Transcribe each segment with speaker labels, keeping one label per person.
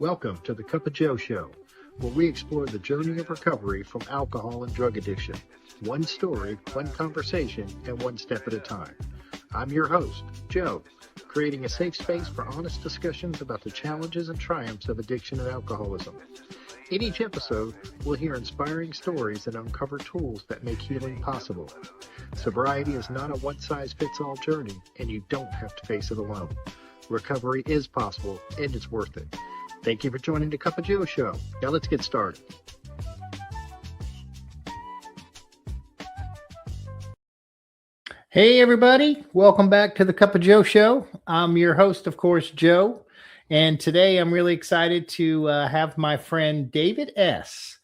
Speaker 1: Welcome to the Cup of Joe Show, where we explore the journey of recovery from alcohol and drug addiction. One story, one conversation, and one step at a time. I'm your host, Joe, creating a safe space for honest discussions about the challenges and triumphs of addiction and alcoholism. In each episode, we'll hear inspiring stories and uncover tools that make healing possible. Sobriety is not a one-size-fits-all journey, and you don't have to face it alone. Recovery is possible, and it's worth it. Thank you for joining the Cup of Joe Show. Now let's get started. Hey, everybody. Welcome back to the Cup of Joe Show. I'm your host, of course, Joe. And today I'm really excited to have my friend David S.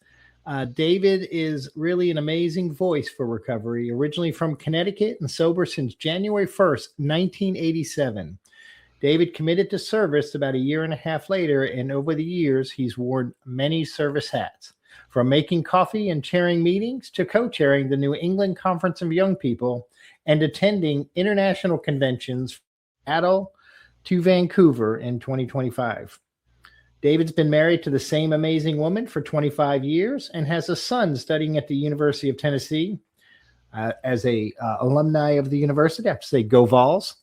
Speaker 1: David is really an amazing voice for recovery, originally from Connecticut and sober since January 1st, 1987. David committed to service about a year and a half later, and over the years, he's worn many service hats, from making coffee and chairing meetings to co-chairing the New England Conference of Young People and attending international conventions from Seattle to Vancouver in 2025. David's been married to the same amazing woman for 25 years and has a son studying at the University of Tennessee. As a alumni of the university, I have to say, go Vols.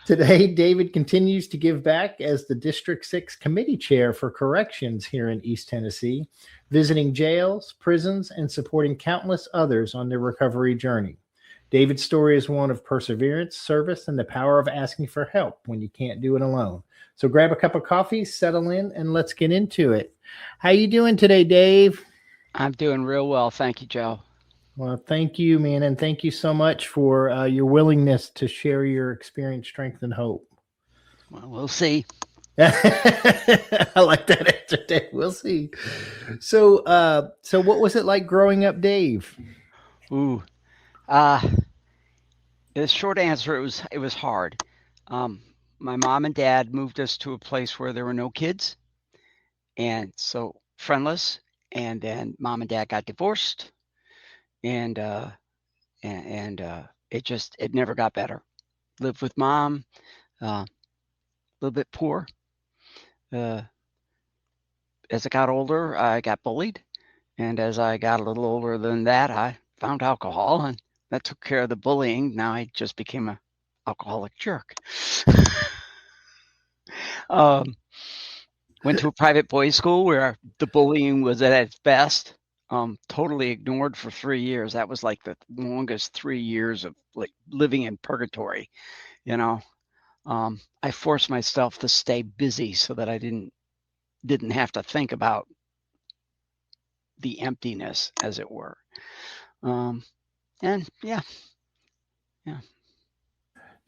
Speaker 1: Today, David continues to give back as the District 6 Committee Chair for Corrections here in East Tennessee, visiting jails, prisons, and supporting countless others on their recovery journey. David's story is one of perseverance, service, and the power of asking for help when you can't do it alone. So grab a cup of coffee, settle in, and let's get into it. How you doing today, Dave?
Speaker 2: I'm doing real well. Thank you, Joe.
Speaker 1: Well, thank you, man, and thank you so much for your willingness to share your experience, strength, and hope.
Speaker 2: Well, we'll see.
Speaker 1: I like that answer, Dave. We'll see. So what was it like growing up, Dave?
Speaker 2: Ooh, the short answer, it was hard. My mom and dad moved us to a place where there were no kids, and so friendless. And then mom and dad got divorced. And it never got better. Lived with mom, a little bit poor. As I got older, I got bullied, and as I got a little older than that, I found alcohol, and that took care of the bullying. Now I just became an alcoholic jerk. Went to a private boys' school where the bullying was at its best. Totally ignored for 3 years. That was like the longest 3 years of like living in purgatory, you know. I forced myself to stay busy so that I didn't have to think about the emptiness, as it were. And yeah.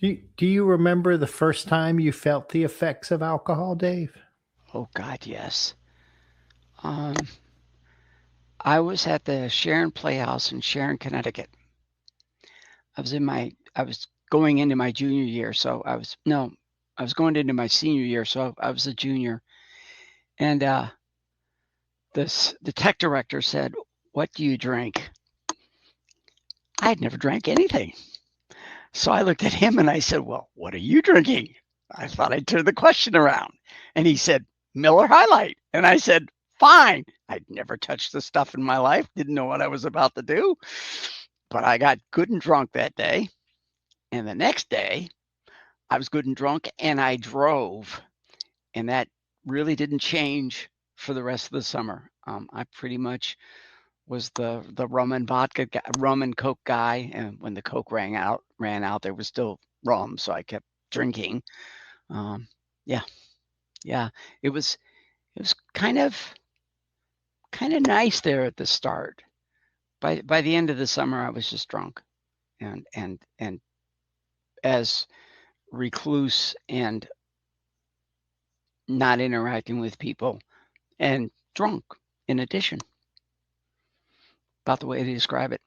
Speaker 1: Do you remember the first time you felt the effects of alcohol, Dave?
Speaker 2: Oh God, yes. I was at the Sharon Playhouse in Sharon, Connecticut. I was going into my junior year, so I was going into my senior year, so I was a junior. And the tech director said, "What do you drink?" I had never drank anything. So I looked at him and I said, "Well, what are you drinking?" I thought I'd turn the question around. And he said, "Miller High Life." And I said, "Fine." I'd never touched the stuff in my life, didn't know what I was about to do, but I got good and drunk that day. And the next day, I was good and drunk, and I drove, and that really didn't change for the rest of the summer. I pretty much was the rum and vodka, rum and Coke guy, and when the Coke ran out, there was still rum, so I kept drinking. Yeah, it was kind of nice there at the start. By the end of the summer, I was just drunk, and as recluse and not interacting with people, and drunk in addition. About the way they describe it.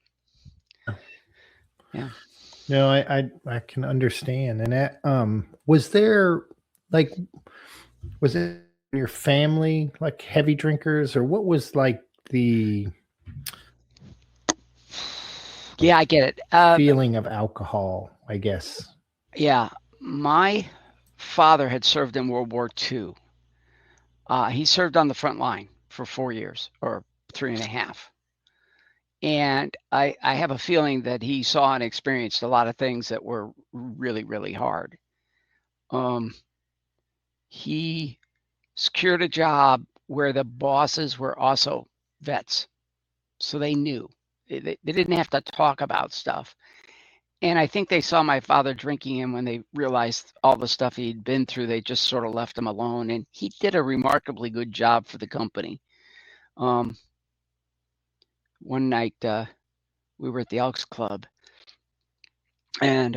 Speaker 2: Yeah.
Speaker 1: No, I can understand. And that was it your family like heavy drinkers, or what was like the
Speaker 2: Yeah, I get it.
Speaker 1: Feeling of alcohol, I guess.
Speaker 2: Yeah. My father had served in World War II. He served on the front line for 4 years or 3.5. And I have a feeling that he saw and experienced a lot of things that were really, really hard. He secured a job where the bosses were also vets. So they knew. They didn't have to talk about stuff. And I think they saw my father drinking, and when they realized all the stuff he'd been through, they just sort of left him alone. And he did a remarkably good job for the company. One night we were at the Elks Club, and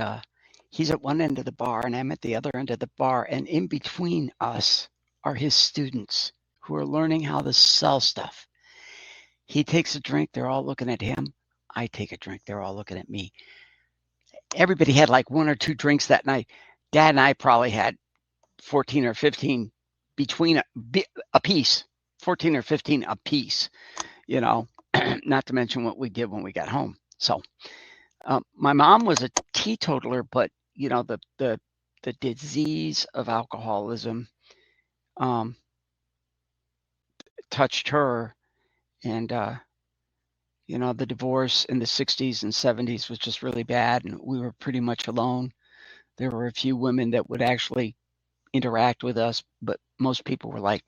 Speaker 2: he's at one end of the bar, and I'm at the other end of the bar. And in between us are his students who are learning how to sell stuff. He takes a drink. They're all looking at him. I take a drink. They're all looking at me. Everybody had like 1 or 2 drinks that night. Dad and I probably had 14 or 15 between a piece, 14 or 15 a piece, not to mention what we did when we got home. So my mom was a teetotaler, but the disease of alcoholism touched her, and the divorce in the 60s and 70s was just really bad, and we were pretty much alone. There were a few women that would actually interact with us, but most people were like,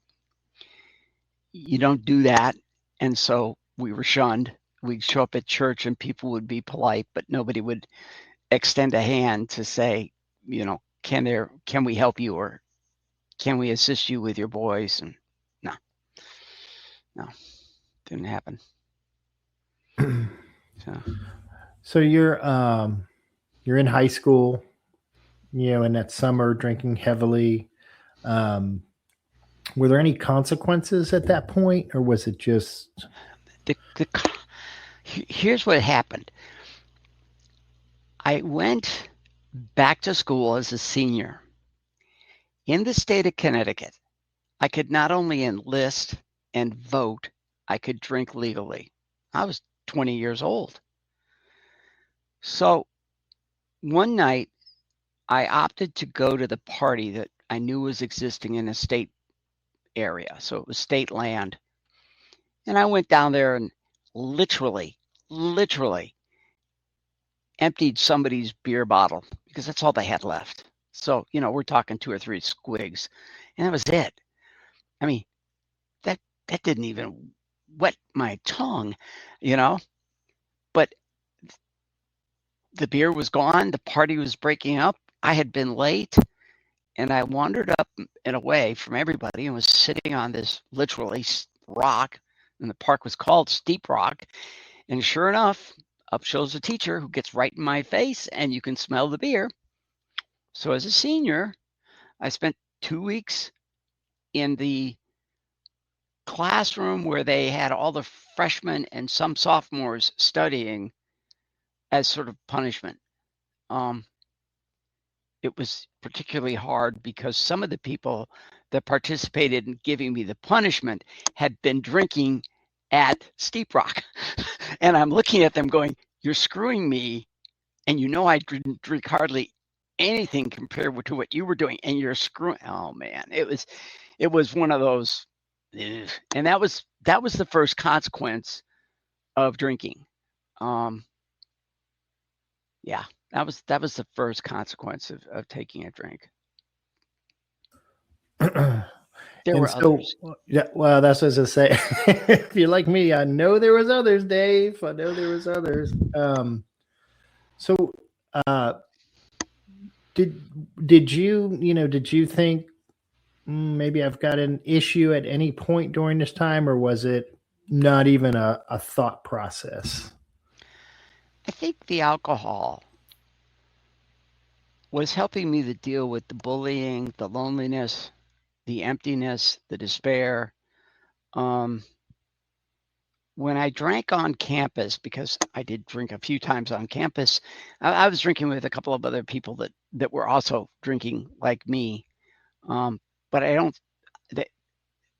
Speaker 2: you don't do that. And so we were shunned. We'd show up at church and people would be polite, but nobody would extend a hand to say, can we help you, or can we assist you with your boys? And no, didn't happen.
Speaker 1: So you're in high school, in that summer, drinking heavily. Were there any consequences at that point, or was it just
Speaker 2: here's what happened? I went back to school as a senior in the state of Connecticut. I could not only enlist and vote, I could drink legally. I was 20 years old. So one night I opted to go to the party that I knew was existing in a state area. So it was state land. And I went down there and literally emptied somebody's beer bottle because that's all they had left. So, we're talking 2 or 3 squigs, and that was it. I mean, that didn't even wet my tongue, but the beer was gone. The party was breaking up. I had been late, and I wandered up and away from everybody and was sitting on this literally rock, and the park was called Steep Rock. And sure enough, up shows a teacher who gets right in my face, and you can smell the beer. So as a senior, I spent 2 weeks in the classroom where they had all the freshmen and some sophomores studying as sort of punishment. It was particularly hard because some of the people that participated in giving me the punishment had been drinking at Steep Rock. And I'm looking at them going, you're screwing me. And I didn't drink hardly anything compared to what you were doing. And you're screwing. Oh man, it was one of those. And that was the first consequence of drinking. Yeah, that was the first consequence of taking a drink. There were others.
Speaker 1: Yeah, well, that's what I was gonna say. If you're like me, I know there was others, Dave. I know there was others. Did you think maybe I've got an issue at any point during this time, or was it not even a thought process?
Speaker 2: I think the alcohol was helping me to deal with the bullying, the loneliness, the emptiness, the despair. When I drank on campus, because I did drink a few times on campus, I was drinking with a couple of other people that were also drinking like me. But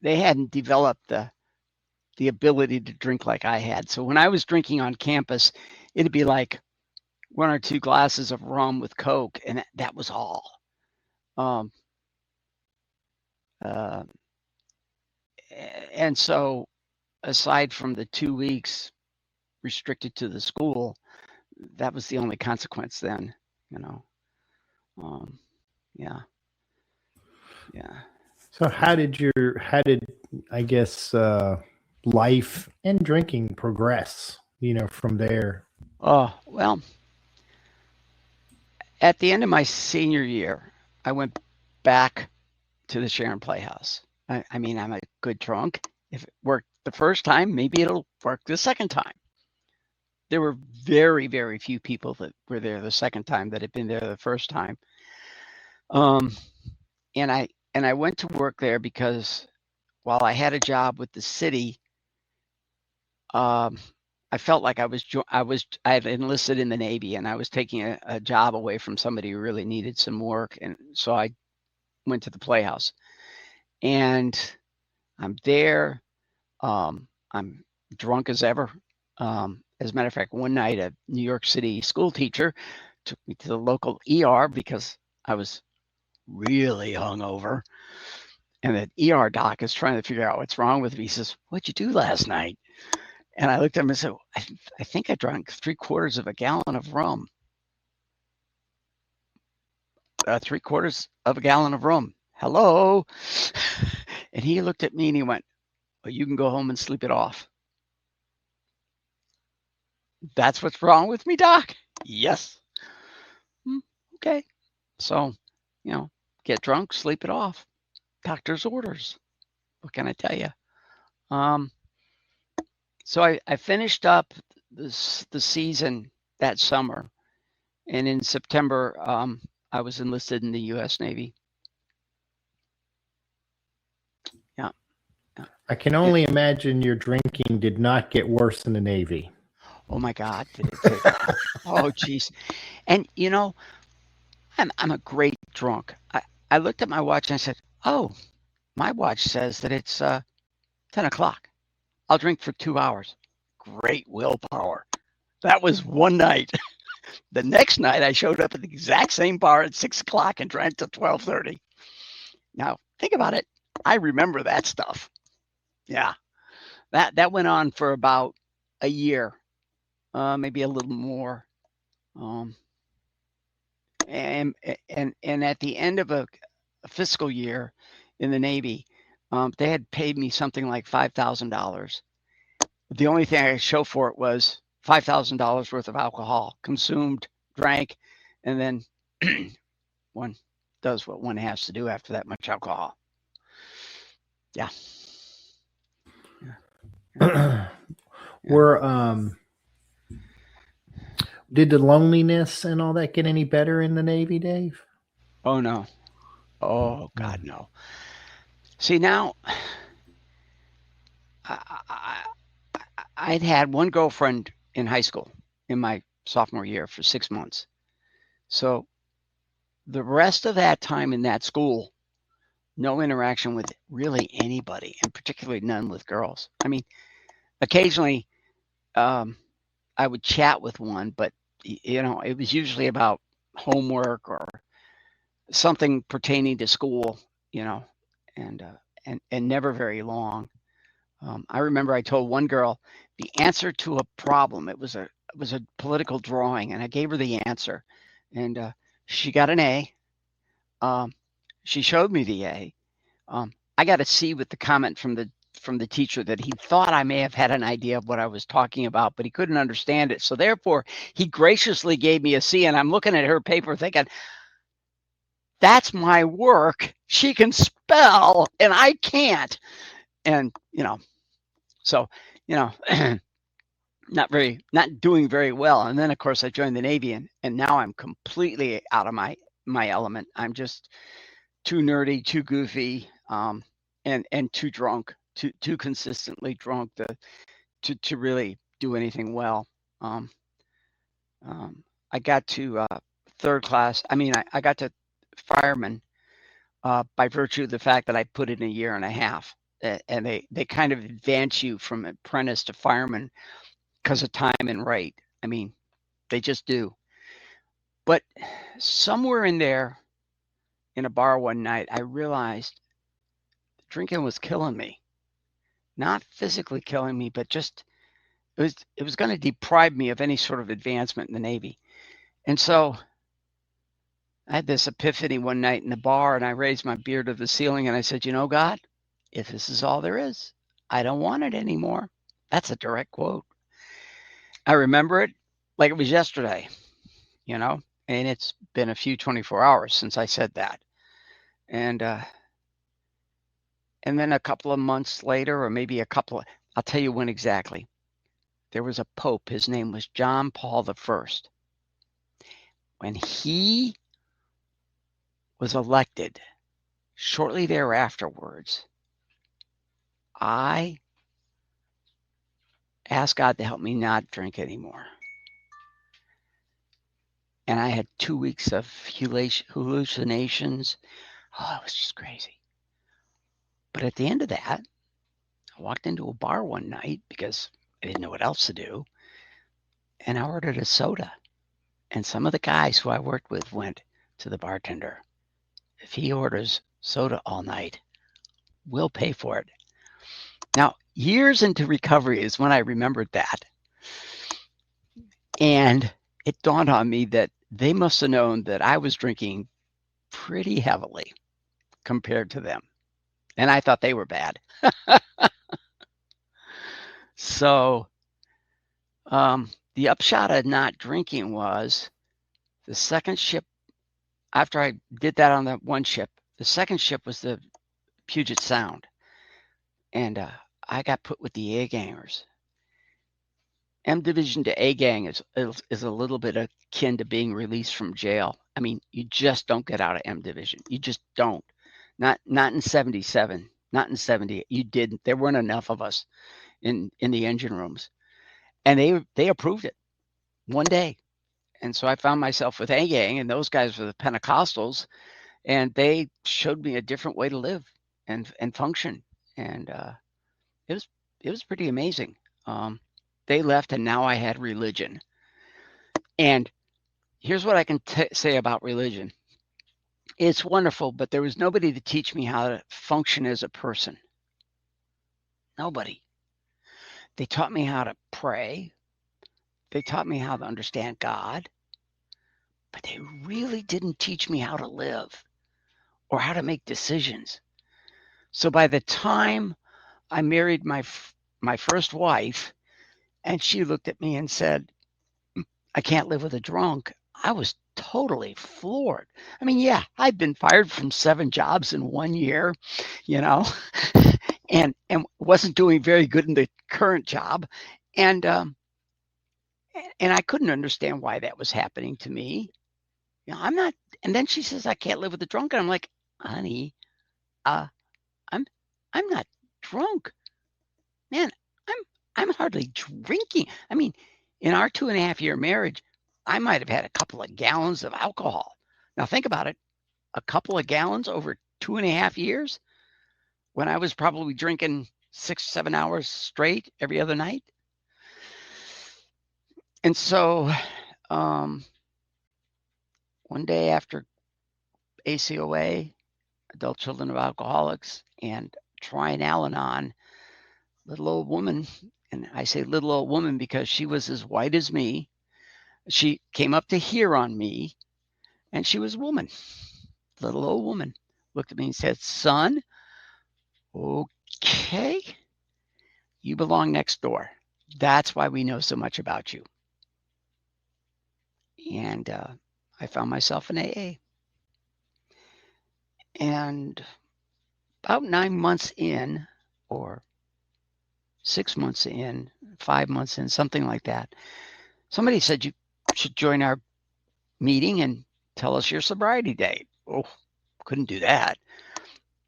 Speaker 2: they hadn't developed the ability to drink like I had. So when I was drinking on campus, it'd be like 1 or 2 glasses of rum with Coke, and that was all. And so aside from the 2 weeks restricted to the school, that was the only consequence then, you know. Yeah. Yeah.
Speaker 1: So how did I guess life and drinking progress, from there?
Speaker 2: Oh, well, at the end of my senior year, I went back to the Sharon Playhouse. I mean, I'm a good drunk. If it worked the first time, maybe it'll work the second time. There were very, very few people that were there the second time that had been there the first time. Um, and I went to work there because while I had a job with the city, um, I felt like I had enlisted in the Navy and I was taking a job away from somebody who really needed some work, and so I went to the Playhouse, and I'm there. I'm drunk as ever. As a matter of fact, one night a New York City school teacher took me to the local ER because I was really hungover. And the ER doc is trying to figure out what's wrong with me. He says, "What'd you do last night?" And I looked at him and said, I think I drank 3/4 of a gallon of rum. 3/4 of a gallon of rum. Hello. And he looked at me and he went, "Well, you can go home and sleep it off." "That's what's wrong with me, doc?" "Yes." Okay. So, get drunk, sleep it off. Doctor's orders. What can I tell you? So I finished up the season that summer, and in September, I was enlisted in the U.S. Navy. Yeah.
Speaker 1: I can only imagine your drinking did not get worse in the Navy.
Speaker 2: Oh my God, did it take? Oh, geez. And I'm a great drunk. I looked at my watch and I said, "Oh, my watch says that it's 10 o'clock. I'll drink for 2 hours." Great willpower. That was one night. The next night, I showed up at the exact same bar at 6 o'clock and drank till 12:30. Now, think about it. I remember that stuff. Yeah, that went on for about a year, maybe a little more. Um, and at the end of a fiscal year in the Navy, they had paid me something like $5,000. The only thing I could show for it was $5,000 worth of alcohol consumed, drank, and then one does what one has to do after that much alcohol. Yeah.
Speaker 1: Did the loneliness and all that get any better in the Navy, Dave?
Speaker 2: Oh no. Oh God, no. See, now I'd had one girlfriend in high school in my sophomore year for 6 months. So the rest of that time in that school, no interaction with really anybody, and particularly none with girls. I mean, occasionally I would chat with one, but it was usually about homework or something pertaining to school, and never very long. I remember I told one girl the answer to a problem. It was a political drawing, and I gave her the answer, and she got an A. She showed me the A. I got a C with the comment from the teacher that he thought I may have had an idea of what I was talking about, but he couldn't understand it. So therefore, he graciously gave me a C, and I'm looking at her paper thinking, that's my work. She can spell, and I can't. And so not doing very well. And then of course I joined the Navy, and now I'm completely out of my element. I'm just too nerdy, too goofy, and too drunk, too consistently drunk to really do anything well. I got to third class. I mean, I got to fireman by virtue of the fact that I put in a year and a half, and they kind of advance you from apprentice to fireman because of time and rate. I mean, they just do. But somewhere in there, in a bar one night, I realized drinking was killing me. not physically killing me, but just it was going to deprive me of any sort of advancement in the Navy. And so I had this epiphany one night in the bar, and I raised my beard to the ceiling and I said, you know, God, if this is all there is, I don't want it anymore. That's a direct quote. I remember it like it was yesterday, you know, and it's been a few 24 hours since I said that. And then a couple of months later, or maybe I'll tell you when exactly, there was a pope. His name was John Paul I. When he was elected, shortly thereafterwards, I asked God to help me not drink anymore. And I had 2 weeks of hallucinations. Oh, it was just crazy. But at the end of that, I walked into a bar one night because I didn't know what else to do. And I ordered a soda. And some of the guys who I worked with went to the bartender, if he orders soda all night, we'll pay for it. Now, years into recovery is when I remembered that. And it dawned on me that they must have known that I was drinking pretty heavily compared to them. And I thought they were bad. So the upshot of not drinking was the second ship, after I did that on the one ship, the second ship was the Puget Sound. And I got put with the A gangers. M Division to A gang is a little bit akin to being released from jail. I mean, you just don't get out of M Division. You just don't. Not in 77, not in 70. You didn't. There weren't enough of us in the engine rooms. And they approved it one day. And so I found myself with A gang, and those guys were the Pentecostals, and they showed me a different way to live and function. And it was pretty amazing. They left, and now I had religion. And here's what I can say about religion. It's wonderful, but there was nobody to teach me how to function as a person. Nobody. They taught me how to pray. They taught me how to understand God. But they really didn't teach me how to live or how to make decisions. So by the time I married my first wife, and she looked at me and said, I can't live with a drunk, I was totally floored. I mean, yeah, I'd been fired from 7 jobs in 1 year, you know, and wasn't doing very good in the current job. And I couldn't understand why that was happening to me. You know, I'm not. And then she says, I can't live with a drunk. And I'm like, honey, I'm not drunk. Man, I'm hardly drinking. I mean, in our 2.5-year marriage, I might have had a couple of gallons of alcohol. Now think about it. A couple of gallons over 2.5 years when I was probably drinking 6-7 hours straight every other night. And so one day after ACOA, Adult Children of Alcoholics, and trying Al-Anon, little old woman, and I say little old woman because she was as white as me. She came up to hear on me, and she was a woman, little old woman, looked at me and said, son, okay, you belong next door. That's why we know so much about you. And I found myself in AA. And about 9 months in, or 6 months in, 5 months in, something like that, somebody said you should join our meeting and tell us your sobriety date. Oh, couldn't do that.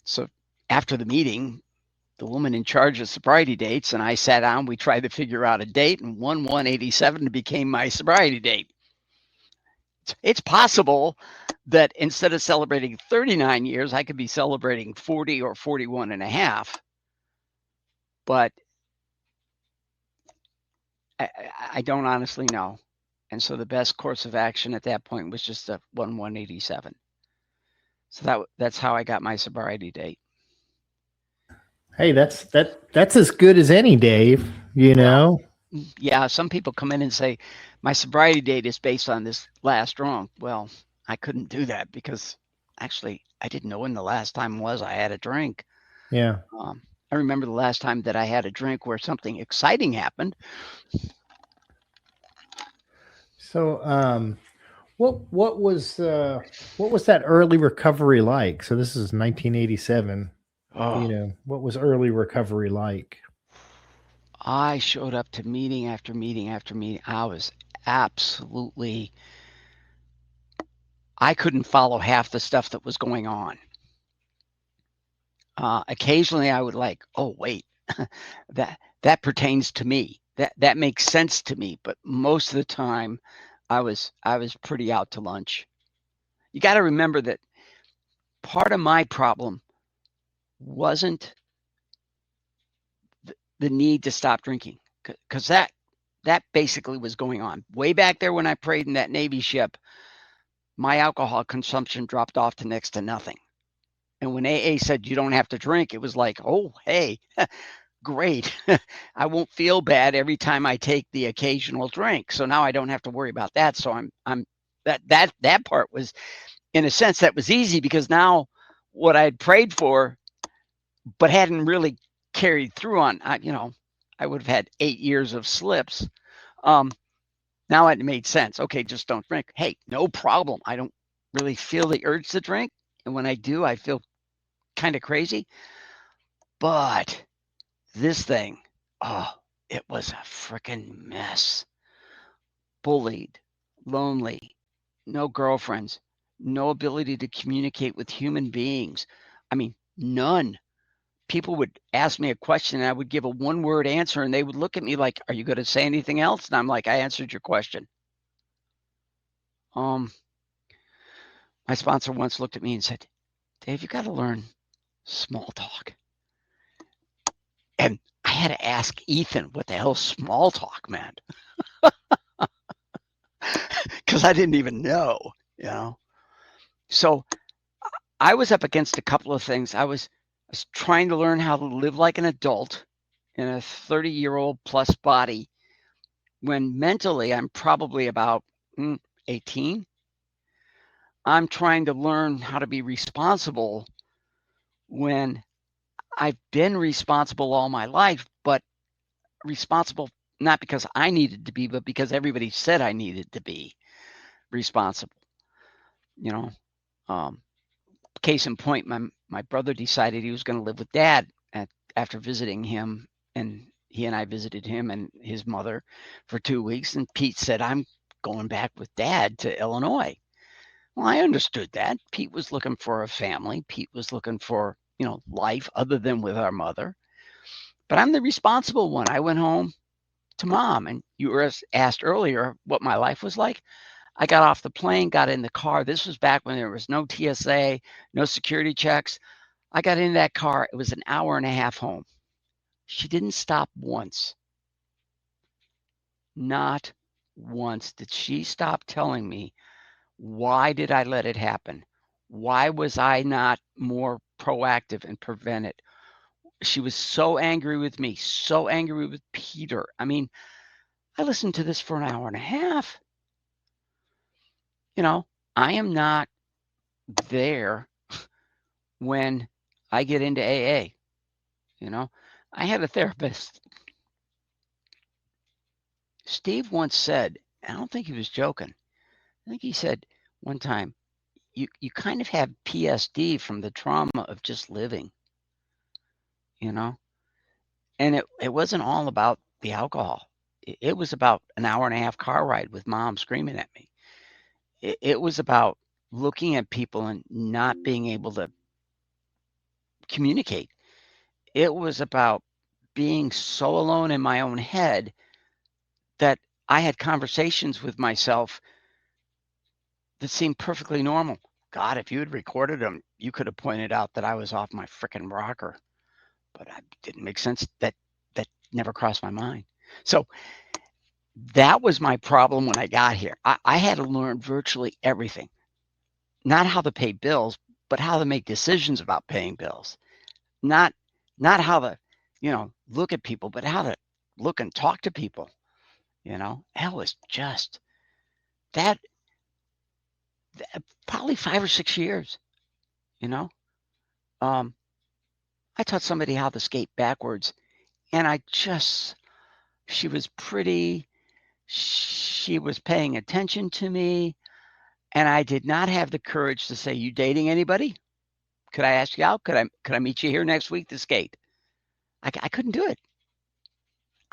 Speaker 2: So after the meeting, the woman in charge of sobriety dates and I sat down, we tried to figure out a date, and 1/1/87 became my sobriety date. It's possible that instead of celebrating 39 years, I could be celebrating 40 or 41 and a half. But I don't honestly know. And so the best course of action at that point was just a 1/1/87. So that's how I got my sobriety date.
Speaker 1: Hey, that's as good as any, Dave. You
Speaker 2: Well,
Speaker 1: know.
Speaker 2: yeah, some people come in and say, my sobriety date is based on this last drunk. Well, I couldn't do that because actually I didn't know when the last time was I had a drink.
Speaker 1: Yeah.
Speaker 2: Um, I remember the last time that I had a drink where something exciting happened.
Speaker 1: So, what was that early recovery like? So this is 1987. You
Speaker 2: Oh,
Speaker 1: know, what was early recovery like?
Speaker 2: I showed up to meeting after meeting after meeting. I was absolutely, I couldn't follow half the stuff that was going on. Occasionally I would like, oh, wait, that pertains to me. That makes sense to me. But most of the time I was pretty out to lunch. You got to remember that part of my problem wasn't the need to stop drinking because that basically was going on way back there when I prayed in that Navy ship. My alcohol consumption dropped off to next to nothing. And when AA said you don't have to drink, it was like, oh, hey, great. I won't feel bad every time I take the occasional drink. So now I don't have to worry about that. So I'm that part was, in a sense, that was easy because now what I'd prayed for but hadn't really carried through on, I would have had 8 years of slips. Um, Now it made sense. Okay, just don't drink. Hey, no problem. I don't really feel the urge to drink. And when I do, I feel kind of crazy. But this thing, oh, it was a freaking mess. Bullied, lonely, no girlfriends, no ability to communicate with human beings. I mean, none. People would ask me a question and I would give a one-word answer and they would look at me like, are you going to say anything else? And I'm like, I answered your question. Um, my sponsor once looked at me and said, Dave, you got to learn small talk. And I had to ask Ethan what the hell small talk meant because I didn't even know, you know. So I was up against a couple of things. I was trying to learn how to live like an adult in a 30-year-old plus body when mentally I'm probably about 18. I'm trying to learn how to be responsible when I've been responsible all my life, but responsible not because I needed to be, but because everybody said I needed to be responsible. You know, um, case in point, my brother decided he was going to live with dad after visiting him, and he and I visited him and his mother for 2 weeks. And Pete said, "I'm going back with dad to Illinois." Well, I understood that. Pete was looking for a family. Pete was looking for life other than with our mother. But I'm the responsible one. I went home to mom, and you were asked earlier what my life was like. I got off the plane, got in the car. This was back when there was no TSA, no security checks. I got in that car. It was an hour and a half home. She didn't stop once. Not once did she stop telling me, why did I let it happen? Why was I not more proactive and prevent it? She was so angry with me, so angry with Peter. I mean, I listened to this for an hour and a half. You know, I am not there when I get into AA. You know, I had a therapist. Steve once said, I don't think he was joking. I think he said one time, you kind of have PSD from the trauma of just living, you know? And it wasn't all about the alcohol. It was about an hour and a half car ride with mom screaming at me. It was about looking at people and not being able to communicate. It was about being so alone in my own head that I had conversations with myself that seemed perfectly normal. God, if you had recorded them, you could have pointed out that I was off my freaking rocker, but it didn't make sense. That never crossed my mind. So that was my problem when I got here. I had to learn virtually everything, not how to pay bills, but how to make decisions about paying bills, not not how to, look at people, but how to look and talk to people. That was just that, probably 5 or 6 years. You know, um, I taught somebody how to skate backwards, and she was pretty. She was paying attention to me, and I did not have the courage to say, "You dating anybody? Could I ask you out? Could I meet you here next week to skate?" I couldn't do it.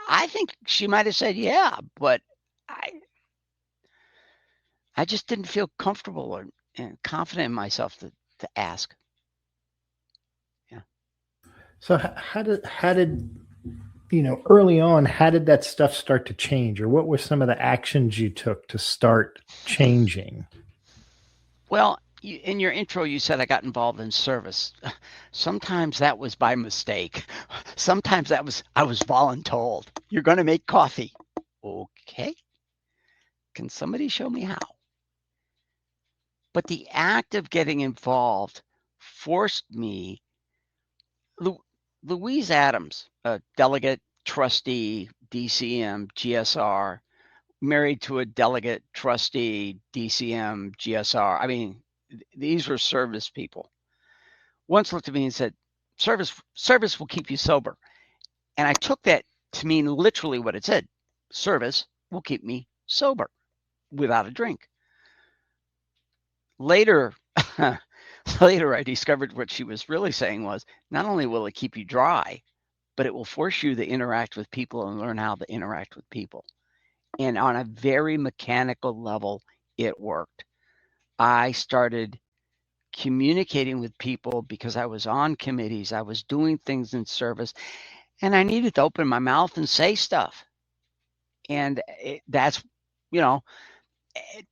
Speaker 2: I think she might have said, "Yeah," but I I just didn't feel comfortable and confident in myself to ask. Yeah.
Speaker 1: So how did early on, how did that stuff start to change, or what were some of the actions you took to start changing?
Speaker 2: Well, in your intro, you said I got involved in service. Sometimes that was by mistake. Sometimes I was voluntold. You're going to make coffee. Okay. Can somebody show me how? But the act of getting involved forced me. Louise Adams, a delegate, trustee, DCM, GSR, married to a delegate, trustee, DCM, GSR. I mean, these were service people. Once looked at me and said, service will keep you sober. And I took that to mean literally what it said. Service will keep me sober without a drink. Later, later I discovered what she was really saying was, not only will it keep you dry, but it will force you to interact with people and learn how to interact with people. And on a very mechanical level, it worked. I started communicating with people because I was on committees, I was doing things in service, and I needed to open my mouth and say stuff. And that's, you know,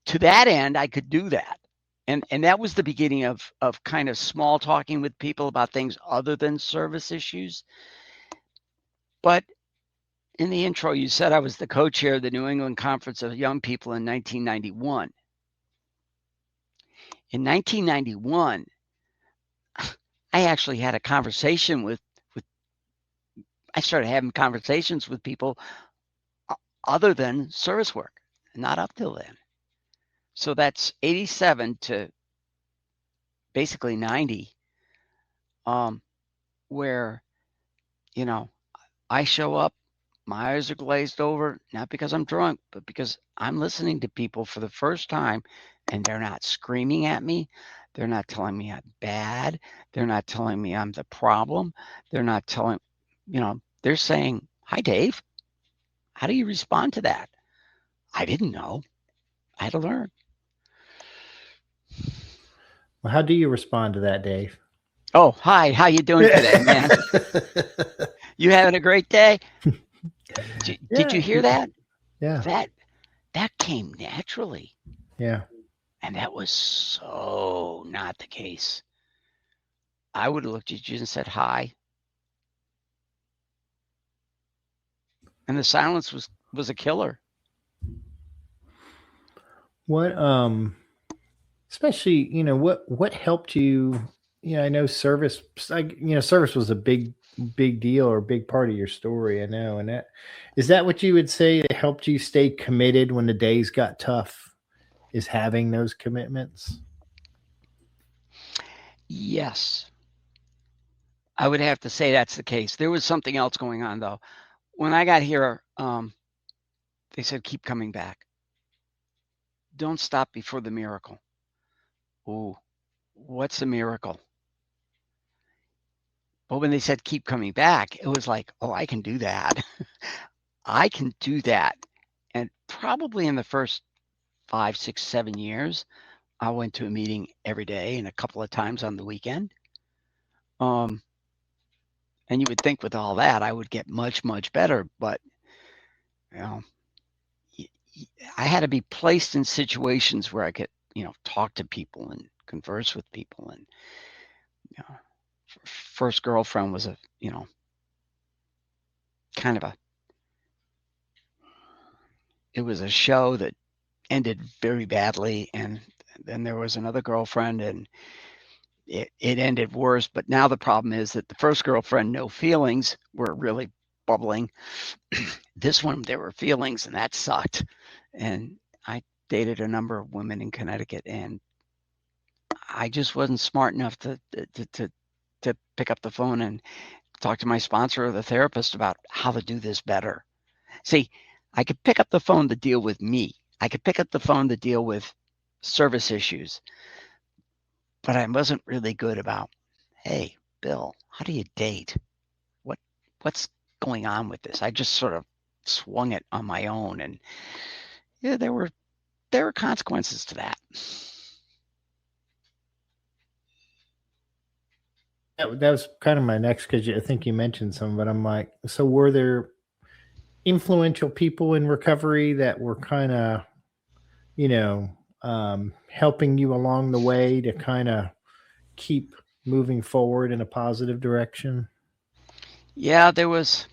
Speaker 2: to that end, I could do that. And that was the beginning of kind of small talking with people about things other than service issues. But in the intro, you said I was the co-chair of the New England Conference of Young People in 1991. In 1991, I actually had a conversation with I started having conversations with people other than service work, not up till then. So that's 87 to basically 90, where, you know, I show up, my eyes are glazed over, not because I'm drunk, but because I'm listening to people for the first time, and they're not screaming at me. They're not telling me I'm bad. They're not telling me I'm the problem. They're not telling, they're saying, "Hi, Dave. How do you respond to that?" I didn't know. I had to learn.
Speaker 1: Well, how do you respond to that, Dave?
Speaker 2: Oh, hi. How you doing today, man? You having a great day? Did you
Speaker 1: Yeah,
Speaker 2: hear that?
Speaker 1: yeah,
Speaker 2: That that came naturally.
Speaker 1: yeah.
Speaker 2: And that was so not the case. I would have looked at you and said hi. And the silence was a killer.
Speaker 1: What especially, what helped you, I know service, service was a big deal or a big part of your story, I know. And that is that what you would say that helped you stay committed when the days got tough, is having those commitments?
Speaker 2: Yes, I would have to say that's the case. There was something else going on though. When I got here, they said keep coming back. Don't stop before the miracle. Ooh, what's a miracle? But when they said keep coming back, it was like, oh, I can do that. I can do that. And probably in the first 5, 6, 7 years, I went to a meeting every day and a couple of times on the weekend. Um, and you would think with all that, I would get much, much better. But, you know, I had to be placed in situations where I could, talk to people and converse with people. And, you know, first girlfriend was kind of it was a show that ended very badly. And then there was another girlfriend, and it ended worse. But now the problem is that the first girlfriend, no feelings, were really bubbling. This one, there were feelings, and that sucked. And I dated a number of women in Connecticut, and I just wasn't smart enough to pick up the phone and talk to my sponsor or the therapist about how to do this better. See, I could pick up the phone to deal with me. I could pick up the phone to deal with service issues, but I wasn't really good about, hey, Bill, how do you date? What's going on with this? I just sort of swung it on my own, and yeah, there were consequences to that.
Speaker 1: That was kind of my next, because I think you mentioned some, but I'm like, so were there influential people in recovery that were kind of, helping you along the way to kind of keep moving forward in a positive direction?
Speaker 2: Yeah, there was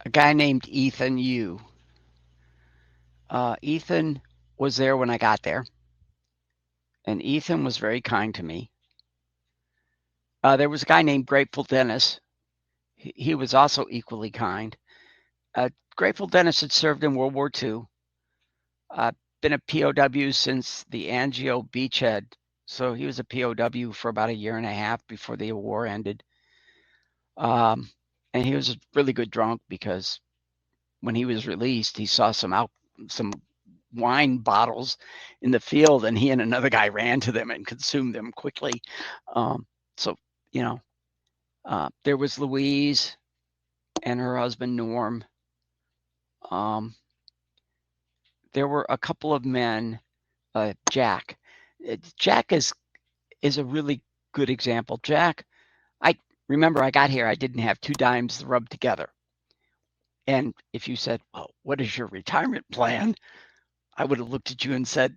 Speaker 2: a guy named Ethan Yu. Ethan was there when I got there, and Ethan was very kind to me. There was a guy named Grateful Dennis. He was also equally kind. Grateful Dennis had served in World War II. Been a POW since the Angio beachhead. So he was a POW for about a year and a half before the war ended. And he was a really good drunk, because when he was released, he saw some wine bottles in the field, and he and another guy ran to them and consumed them quickly. There was Louise and her husband Norm. There were a couple of men. Jack is a really good example. Jack, I remember I got here, I didn't have 2 dimes rubbed together. And if you said, well, what is your retirement plan? I would have looked at you and said,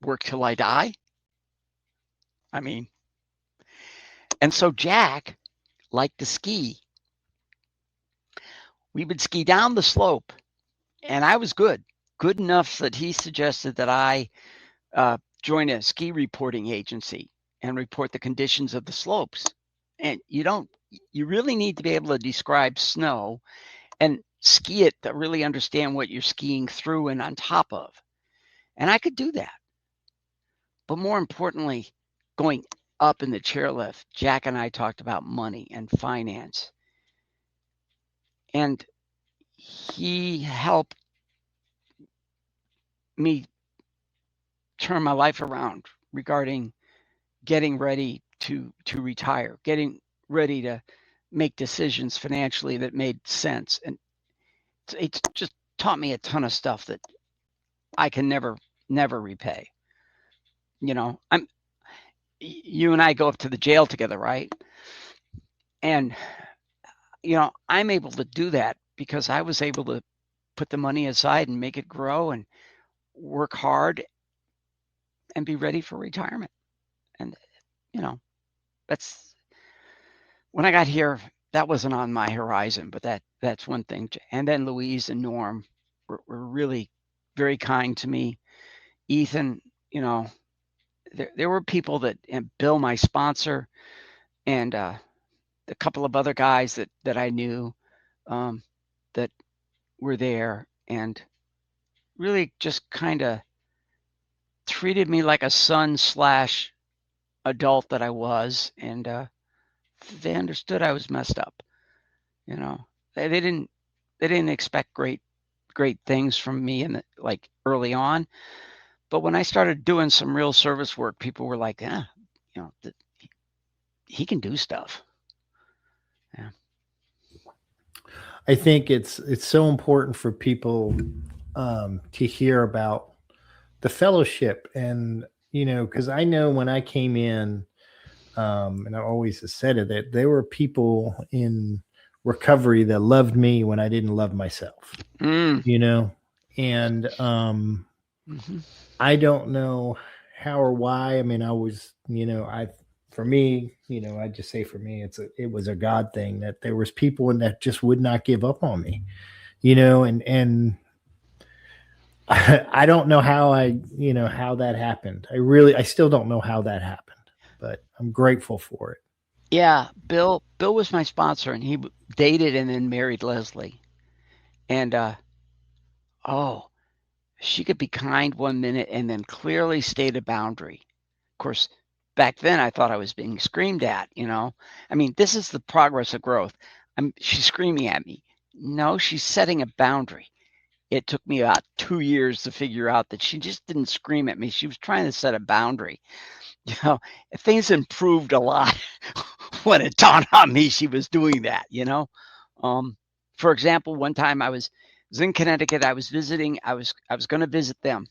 Speaker 2: work till I die. I mean, and so Jack liked to ski. We would ski down the slope, and I was good enough that he suggested that I join a ski reporting agency and report the conditions of the slopes. And you really need to be able to describe snow and ski it to really understand what you're skiing through and on top of. And I could do that. But more importantly, going up in the chairlift, Jack and I talked about money and finance. And he helped me turn my life around regarding getting ready to retire, getting ready to make decisions financially that made sense. And it's just taught me a ton of stuff that I can never repay. You and I go up to the jail together, right? And I'm able to do that because I was able to put the money aside and make it grow and work hard and be ready for retirement. And that's when I got here, that wasn't on my horizon, but that's one thing. And then Louise and Norm were really very kind to me. Ethan, there were people that, and Bill, my sponsor, and a couple of other guys that I knew that were there, and really just kind of treated me like a son / adult that I was, and they understood I was messed up. They didn't expect great things from me like early on, but when I started doing some real service work, people were like, he can do stuff. Yeah.
Speaker 1: I think it's so important for people to hear about the fellowship, and because I know when I came in, and I always said it, that there were people in recovery that loved me when I didn't love myself. And I don't know how or why. I mean, I was, for me, I just say for me, it was a God thing that there was people in that just would not give up on me, and I don't know how how that happened. I still don't know how that happened. but I'm grateful for it.
Speaker 2: Yeah, Bill was my sponsor, and he dated and then married Leslie. And oh, she could be kind one minute and then clearly state a boundary. Of course, back then I thought I was being screamed at, you know. I mean, this is the progress of growth. She's screaming at me. No, she's setting a boundary. It took me about 2 years to figure out that she just didn't scream at me. She was trying to set a boundary. You know, things improved a lot when it dawned on me she was doing that, you know. For example, one time I was in Connecticut. I was visiting. I was going to visit them.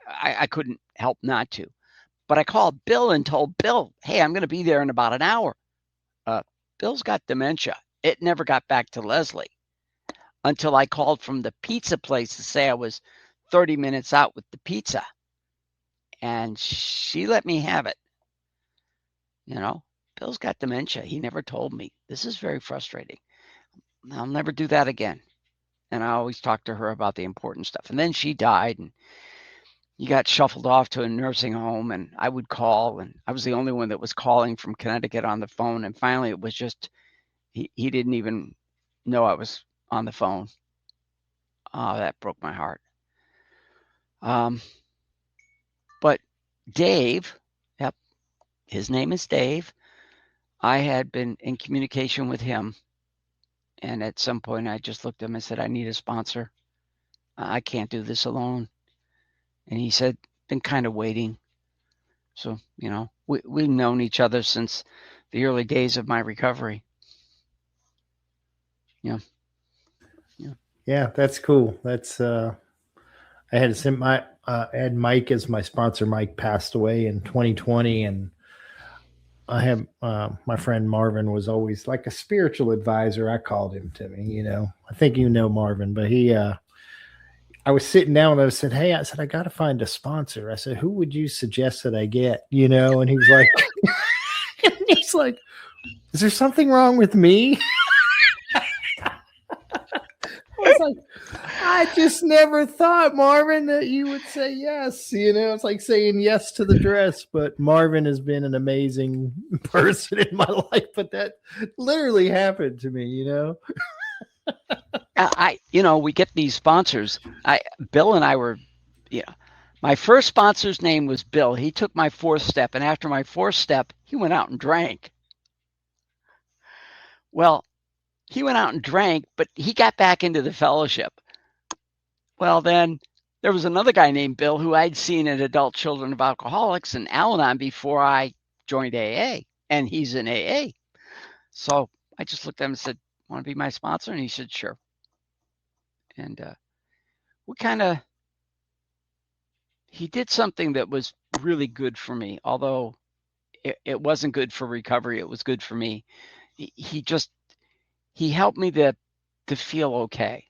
Speaker 2: I couldn't help not to. But I called Bill and told Bill, hey, I'm going to be there in about an hour. Bill's got dementia. It never got back to Leslie until I called from the pizza place to say I was 30 minutes out with the pizza. And she let me have it. You know, Bill's got dementia. He never told me. This is very frustrating. I'll never do that again. And I always talk to her about the important stuff. And then she died, and he got shuffled off to a nursing home, and I would call, and I was the only one that was calling from Connecticut on the phone. And finally it was just, he didn't even know I was on the phone. Oh, that broke my heart. But Dave, yep, his name is Dave. I had been in communication with him, and at some point I just looked at him and said, I need a sponsor. I can't do this alone. And he said, been kind of waiting. So, you know, we've known each other since the early days of my recovery. Yeah.
Speaker 1: Yeah, that's cool. That's I had sent my had Mike as my sponsor. Mike passed away in 2020, and I have my friend Marvin was always like a spiritual advisor. I called him to me. You know, I think you know Marvin, but he. I was sitting down and I said, "Hey," I said, "I got to find a sponsor." I said, "Who would you suggest that I get?" You know, and he was like, "He's like, is there something wrong with me?" I was like, I just never thought, Marvin, that you would say yes. You know, it's like saying yes to the dress. But Marvin has been an amazing person in my life. But that literally happened to me, you know?
Speaker 2: We get these sponsors. Bill and I were, my first sponsor's name was Bill. He took my fourth step. And after my fourth step, he went out and drank. Well, he went out and drank, but he got back into the fellowship. Well, then there was another guy named Bill who I'd seen at Adult Children of Alcoholics and Al-Anon before I joined AA, and he's in AA. So I just looked at him and said, want to be my sponsor? And he said, sure. And he did something that was really good for me, although it wasn't good for recovery. It was good for me. He helped me to feel okay.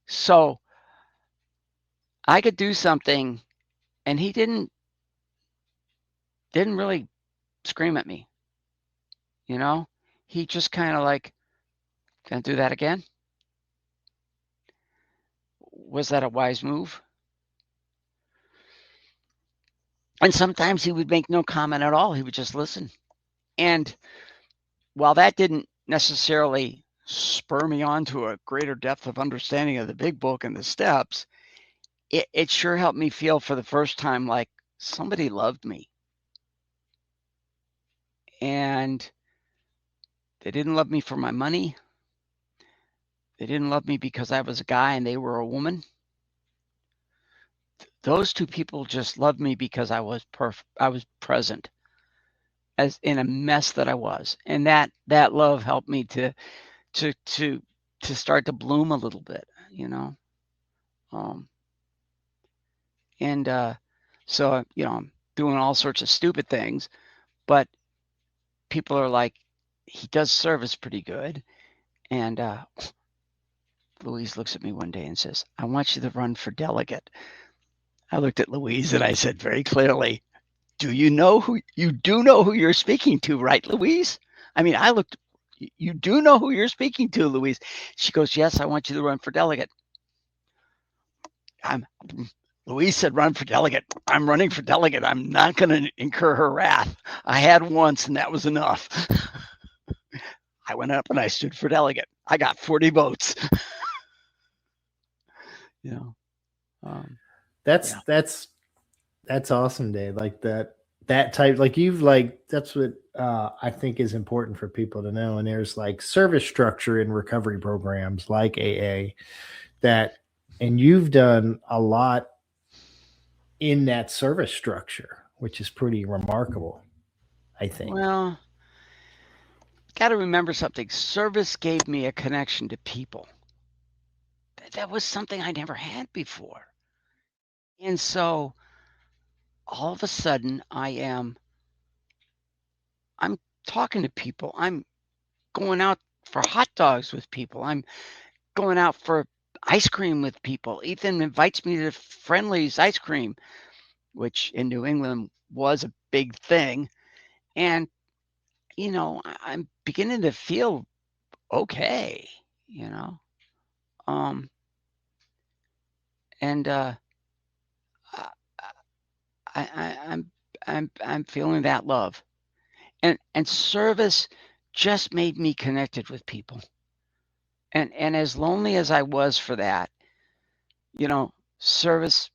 Speaker 2: So I could do something, and he didn't really scream at me. You know, he just kind of like, can I do that again? Was that a wise move? And sometimes he would make no comment at all. He would just listen. And while that didn't necessarily spur me on to a greater depth of understanding of the big book and the steps, it sure helped me feel for the first time like somebody loved me. And they didn't love me for my money. They didn't love me because I was a guy and they were a woman. Those two people just loved me because I was present as in a mess that I was. And that love helped me to start to bloom a little bit, you know. So, I'm doing all sorts of stupid things, but people are like, he does service pretty good. And Louise looks at me one day and says, I want you to run for delegate. I looked at Louise and I said very clearly, you do know who you're speaking to, right, Louise? I mean, you do know who you're speaking to, Louise. She goes, yes, I want you to run for delegate. Louise said, run for delegate. I'm running for delegate. I'm not going to incur her wrath. I had once, and that was enough. I went up and I stood for delegate. I got 40 votes. You know,
Speaker 1: that's awesome, Dave. Like that type, like you've like, that's what I think is important for people to know. And there's like service structure in recovery programs like AA that, and you've done a lot in that service structure, which is pretty remarkable, I think.
Speaker 2: Well, got to remember something. Service gave me a connection to people. That was something I never had before. And so all of a sudden I'm talking to people. I'm going out for hot dogs with people. I'm going out for ice cream with people. Ethan invites me to Friendly's ice cream, which in New England was a big thing. And, I'm beginning to feel okay, and I'm feeling that love, and service just made me connected with people. And as lonely as I was for that, service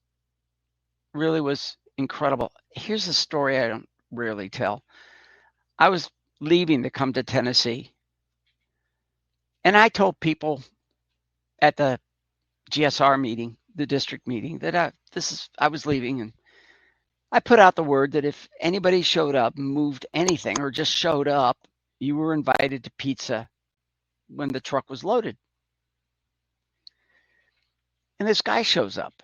Speaker 2: really was incredible. Here's a story I don't rarely tell. I was leaving to come to Tennessee, and I told people at the GSR meeting, the district meeting, that I was leaving, and I put out the word that if anybody showed up, moved anything, or just showed up, you were invited to pizza when the truck was loaded. And this guy shows up.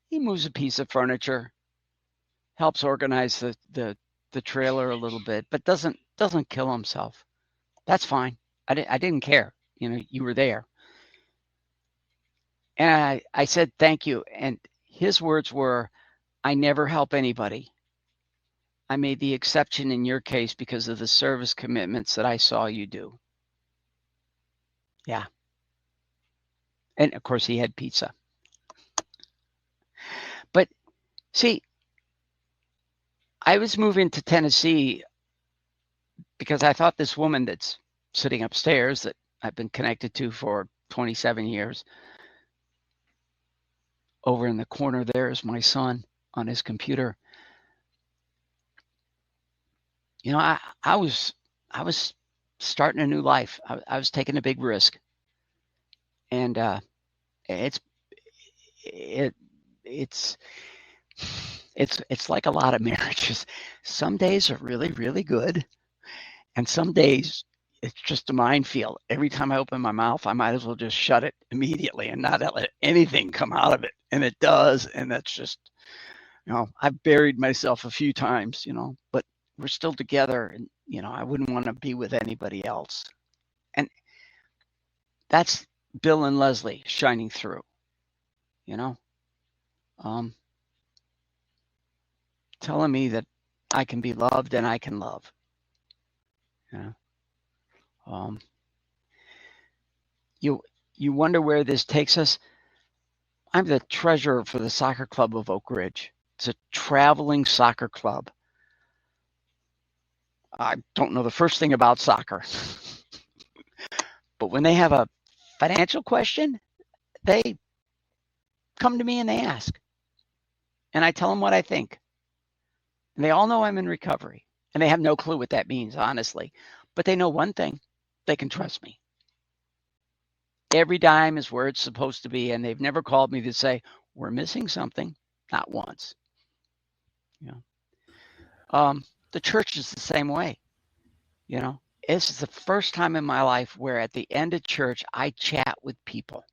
Speaker 2: He moves a piece of furniture, helps organize the trailer a little bit, but doesn't kill himself. That's fine. I didn't care. You were there. And I said, thank you. And his words were, I never help anybody. I made the exception in your case because of the service commitments that I saw you do. Yeah. And of course, he had pizza. But see, I was moving to Tennessee because I thought this woman that's sitting upstairs that I've been connected to for 27 years, over in the corner there is my son on his computer. I was starting a new life. I was taking a big risk, and it's like a lot of marriages. Some days are really, really good, and some days it's just a minefield. Every time I open my mouth, I might as well just shut it immediately and not let anything come out of it. And it does, and that's just, I've buried myself a few times, but we're still together, and I wouldn't want to be with anybody else. And that's Bill and Leslie shining through, telling me that I can be loved and I can love. You wonder where this takes us. I'm the treasurer for the soccer club of Oak Ridge. It's a traveling soccer club. I don't know the first thing about soccer, but when they have a financial question, they come to me and they ask, and I tell them what I think. And they all know I'm in recovery, and they have no clue what that means, honestly, but they know one thing: they can trust me. Every dime is where it's supposed to be, and they've never called me to say we're missing something. Not once. The church is the same way. This is the first time in my life where at the end of church, I chat with people,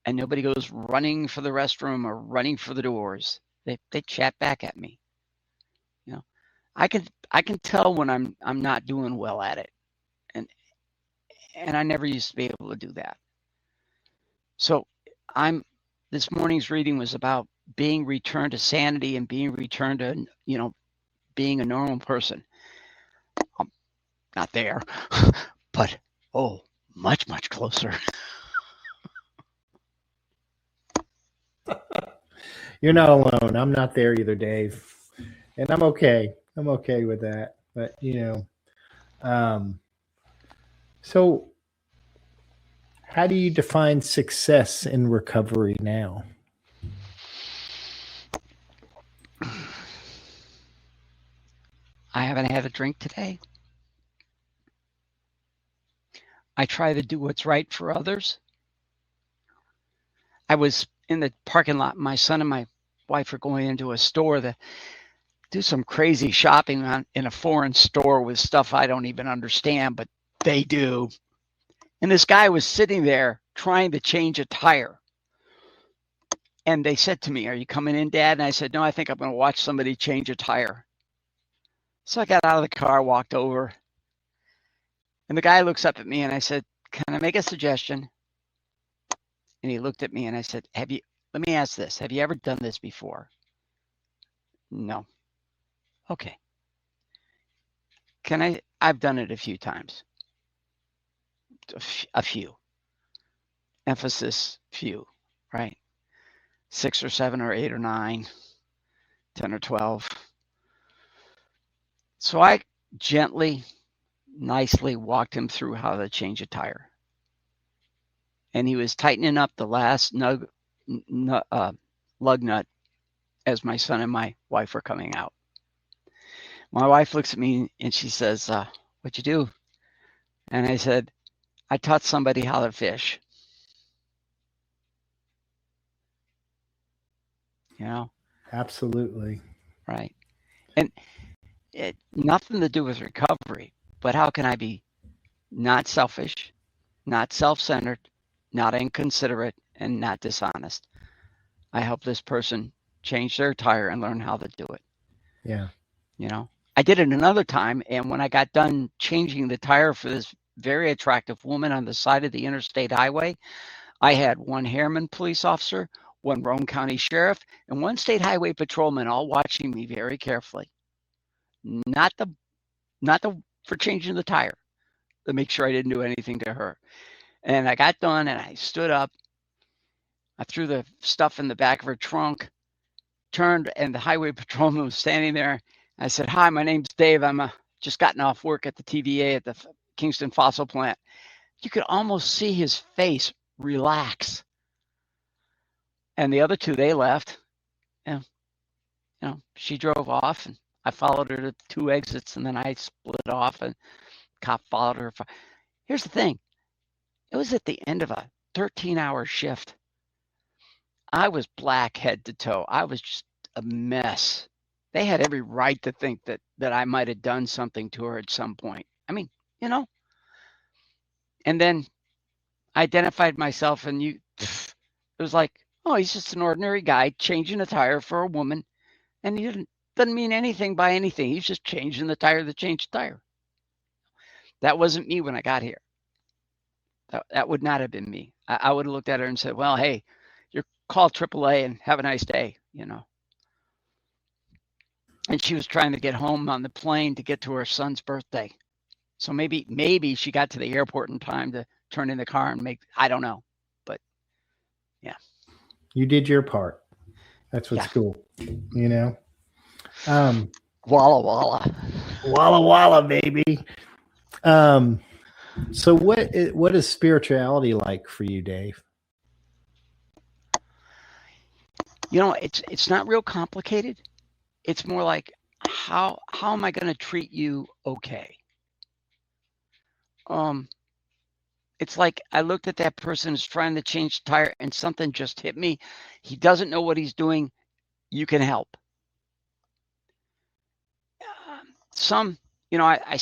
Speaker 2: and nobody goes running for the restroom or running for the doors. They chat back at me. I can tell when I'm not doing well at it, and I never used to be able to do that. So this morning's reading was about being returned to sanity and being returned to, being a normal person. I'm not there, but much, much closer.
Speaker 1: You're not alone. I'm not there either, Dave. And I'm okay. I'm okay with that. But, um, so how do you define success in recovery now?
Speaker 2: I haven't had a drink today. I try to do what's right for others. I was in the parking lot. My son and my wife are going into a store to do some crazy shopping in a foreign store with stuff I don't even understand, but they do. And this guy was sitting there trying to change a tire. And they said to me, "Are you coming in, Dad?" And I said, "No, I think I'm going to watch somebody change a tire." So I got out of the car, walked over, and the guy looks up at me and I said, "Can I make a suggestion?" And he looked at me and I said, let me ask this. Have you ever done this before? No. Okay. I've done it a few times. A few. Emphasis, few, right? 6 or 7 or 8 or 9, 10 or 12. So I gently, nicely walked him through how to change a tire. And he was tightening up the last lug nut as my son and my wife were coming out. My wife looks at me and she says, "What'd you do?" And I said, "I taught somebody how to fish."
Speaker 1: Absolutely.
Speaker 2: Right. And nothing to do with recovery, but how can I be not selfish, not self-centered, not inconsiderate, and not dishonest? I help this person change their tire and learn how to do it.
Speaker 1: Yeah.
Speaker 2: I did it another time, and when I got done changing the tire for this very attractive woman on the side of the interstate highway, I had one Harriman police officer, one Roane County sheriff, and one state highway patrolman all watching me very carefully. Not for changing the tire, to make sure I didn't do anything to her. And I got done and I stood up. I threw the stuff in the back of her trunk, turned, and the highway patrolman was standing there. I said, "Hi, my name's Dave. I'm just gotten off work at the TVA at the Kingston Fossil Plant." You could almost see his face relax. And the other two, they left. And, she drove off, and I followed her to 2 exits, and then I split off, and cop followed her. Here's the thing. It was at the end of a 13-hour shift. I was black head to toe. I was just a mess. They had every right to think that I might have done something to her at some point. I mean, and then I identified myself, and it was like, oh, he's just an ordinary guy changing a tire for a woman, and he doesn't mean anything by anything. He's just changing the tire to change the tire. That wasn't me when I got here. That would not have been me. I would have looked at her and said, "Well, hey, you call AAA and have a nice day," And she was trying to get home on the plane to get to her son's birthday. So maybe she got to the airport in time to turn in the car and I don't know. But yeah.
Speaker 1: You did your part. That's what's cool.
Speaker 2: Walla walla.
Speaker 1: Walla walla, baby. So what is spirituality like for you, Dave?
Speaker 2: It's not real complicated. It's more like, how am I going to treat you okay? It's like I looked at that person who's trying to change the tire and something just hit me. He doesn't know what he's doing. You can help. I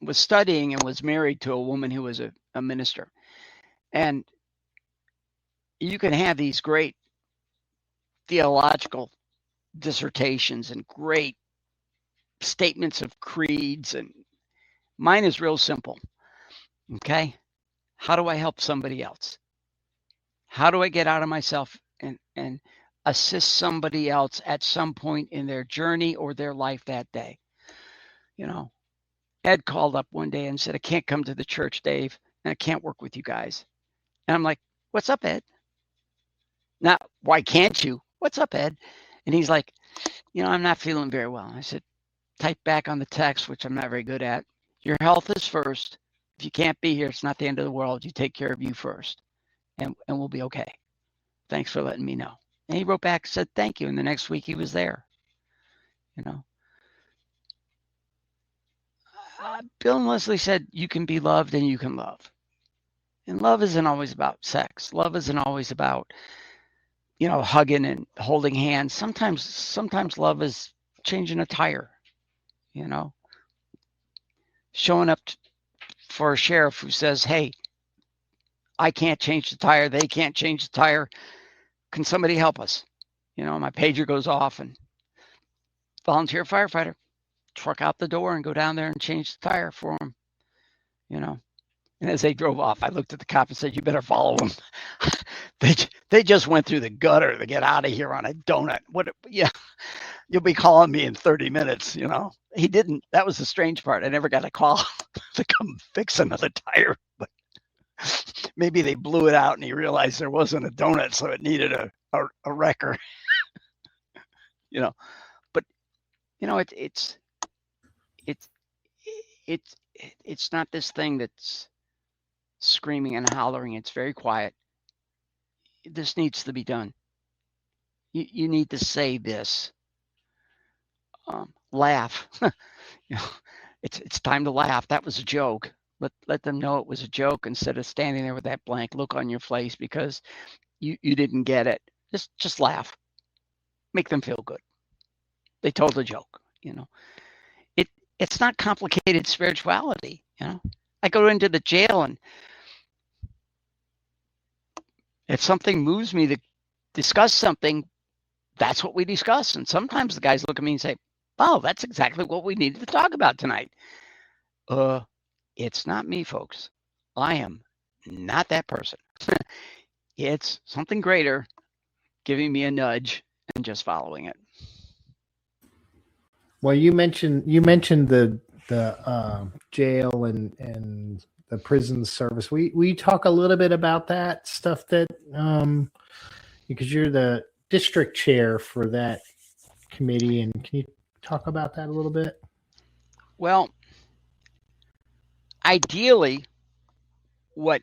Speaker 2: was studying and was married to a woman who was a minister. And you can have these great theological dissertations and great statements of creeds, and mine is real simple. Okay? How do I help somebody else? How do I get out of myself and assist somebody else at some point in their journey or their life that day? Ed called up one day and said, "I can't come to the church, Dave, and I can't work with you guys." And I'm like, "What's up, Ed?" Not, why can't you? What's up, Ed? And he's like, I'm not feeling very well. I said, type back on the text, which I'm not very good at. Your health is first. If you can't be here, it's not the end of the world. You take care of you first, and we'll be okay. Thanks for letting me know. And he wrote back, said thank you. And the next week he was there. Bill and Leslie said you can be loved and you can love. And love isn't always about sex. Love isn't always about, hugging and holding hands. Sometimes love is changing a tire, showing up for a sheriff who says, hey, I can't change the tire. They can't change the tire. Can somebody help us? My pager goes off and volunteer firefighter, truck out the door and go down there and change the tire for him, And as they drove off, I looked at the cop and said, you better follow them. They just went through the gutter to get out of here on a donut. Yeah, you'll be calling me in 30 minutes, He didn't. That was the strange part. I never got a call to come fix another tire. But maybe they blew it out and he realized there wasn't a donut, so it needed a wrecker. But it's not this thing that's screaming and hollering. It's very quiet. This needs to be done. You need to say this. Laugh. It's time to laugh. That was a joke. Let them know it was a joke instead of standing there with that blank look on your face because you didn't get it. Just laugh. Make them feel good. They told a joke. It's not complicated spirituality. I go into the jail and if something moves me to discuss something, that's what we discuss. And sometimes the guys look at me and say, oh, that's exactly what we needed to talk about tonight. It's not me, folks. I am not that person. It's something greater giving me a nudge and just following it.
Speaker 1: Well, you mentioned the jail and the prison service. We talk a little bit about that stuff that because you're the district chair for that committee, and can you talk about that a little bit?
Speaker 2: Well, ideally, what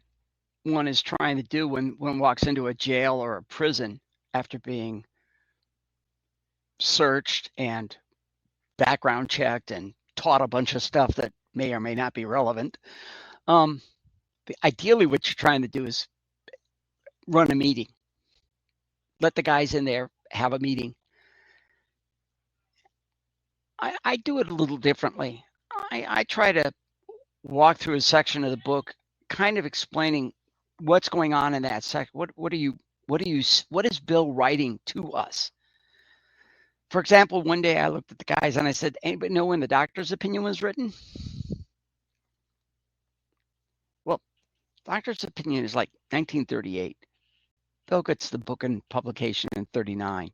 Speaker 2: one is trying to do when one walks into a jail or a prison after being searched and background checked and taught a bunch of stuff that may or may not be relevant. Ideally, what you're trying to do is run a meeting. Let the guys in there have a meeting. I do it a little differently. I try to walk through a section of the book, kind of explaining what's going on in that section. What is Bill writing to us? For example, one day I looked at the guys and I said, anybody know when the doctor's opinion was written? Well, doctor's opinion is like 1938. Bill gets the book in publication in 39.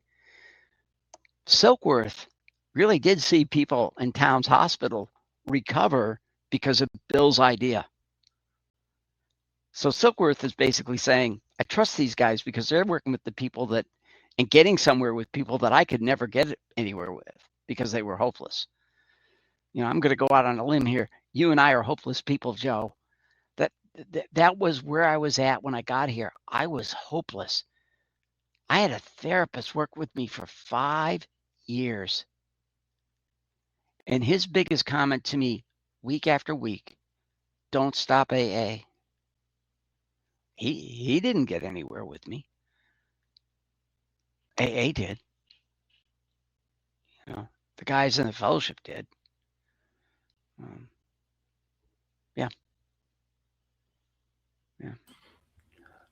Speaker 2: Silkworth really did see people in Towns Hospital recover because of Bill's idea. So Silkworth is basically saying, I trust these guys because they're working with the people that, and getting somewhere with people that I could never get anywhere with because they were hopeless. I'm going to go out on a limb here. You and I are hopeless people, Joe. That was where I was at when I got here. I was hopeless. I had a therapist work with me for 5 years. And his biggest comment to me week after week, don't stop AA. He didn't get anywhere with me. AA did. The guys in the fellowship did. Yeah.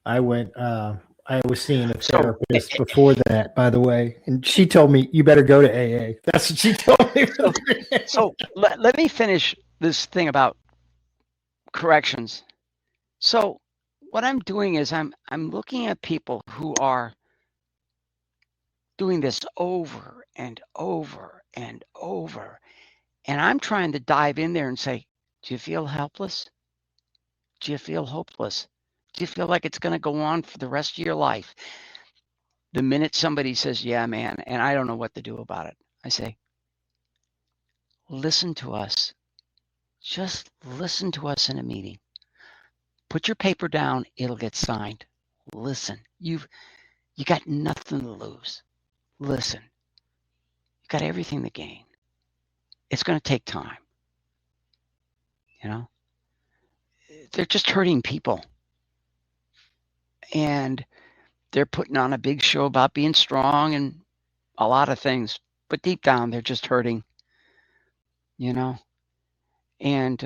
Speaker 1: I was seeing a therapist before that, by the way, and she told me you better go to AA. That's what she told me.
Speaker 2: So let me finish this thing about corrections. So what I'm doing is I'm looking at people who are doing this over and over and over, and I'm trying to dive in there and say, do you feel helpless? Do you feel hopeless? Do you feel like it's going to go on for the rest of your life? The minute somebody says, yeah, man, and I don't know what to do about it, I say, listen to us. Just listen to us in a meeting. Put your paper down. It'll get signed. Listen. You got nothing to lose. Listen. You got everything to gain. It's going to take time. You know, they're just hurting people. And they're putting on a big show about being strong and a lot of things. But deep down, they're just hurting, you know, and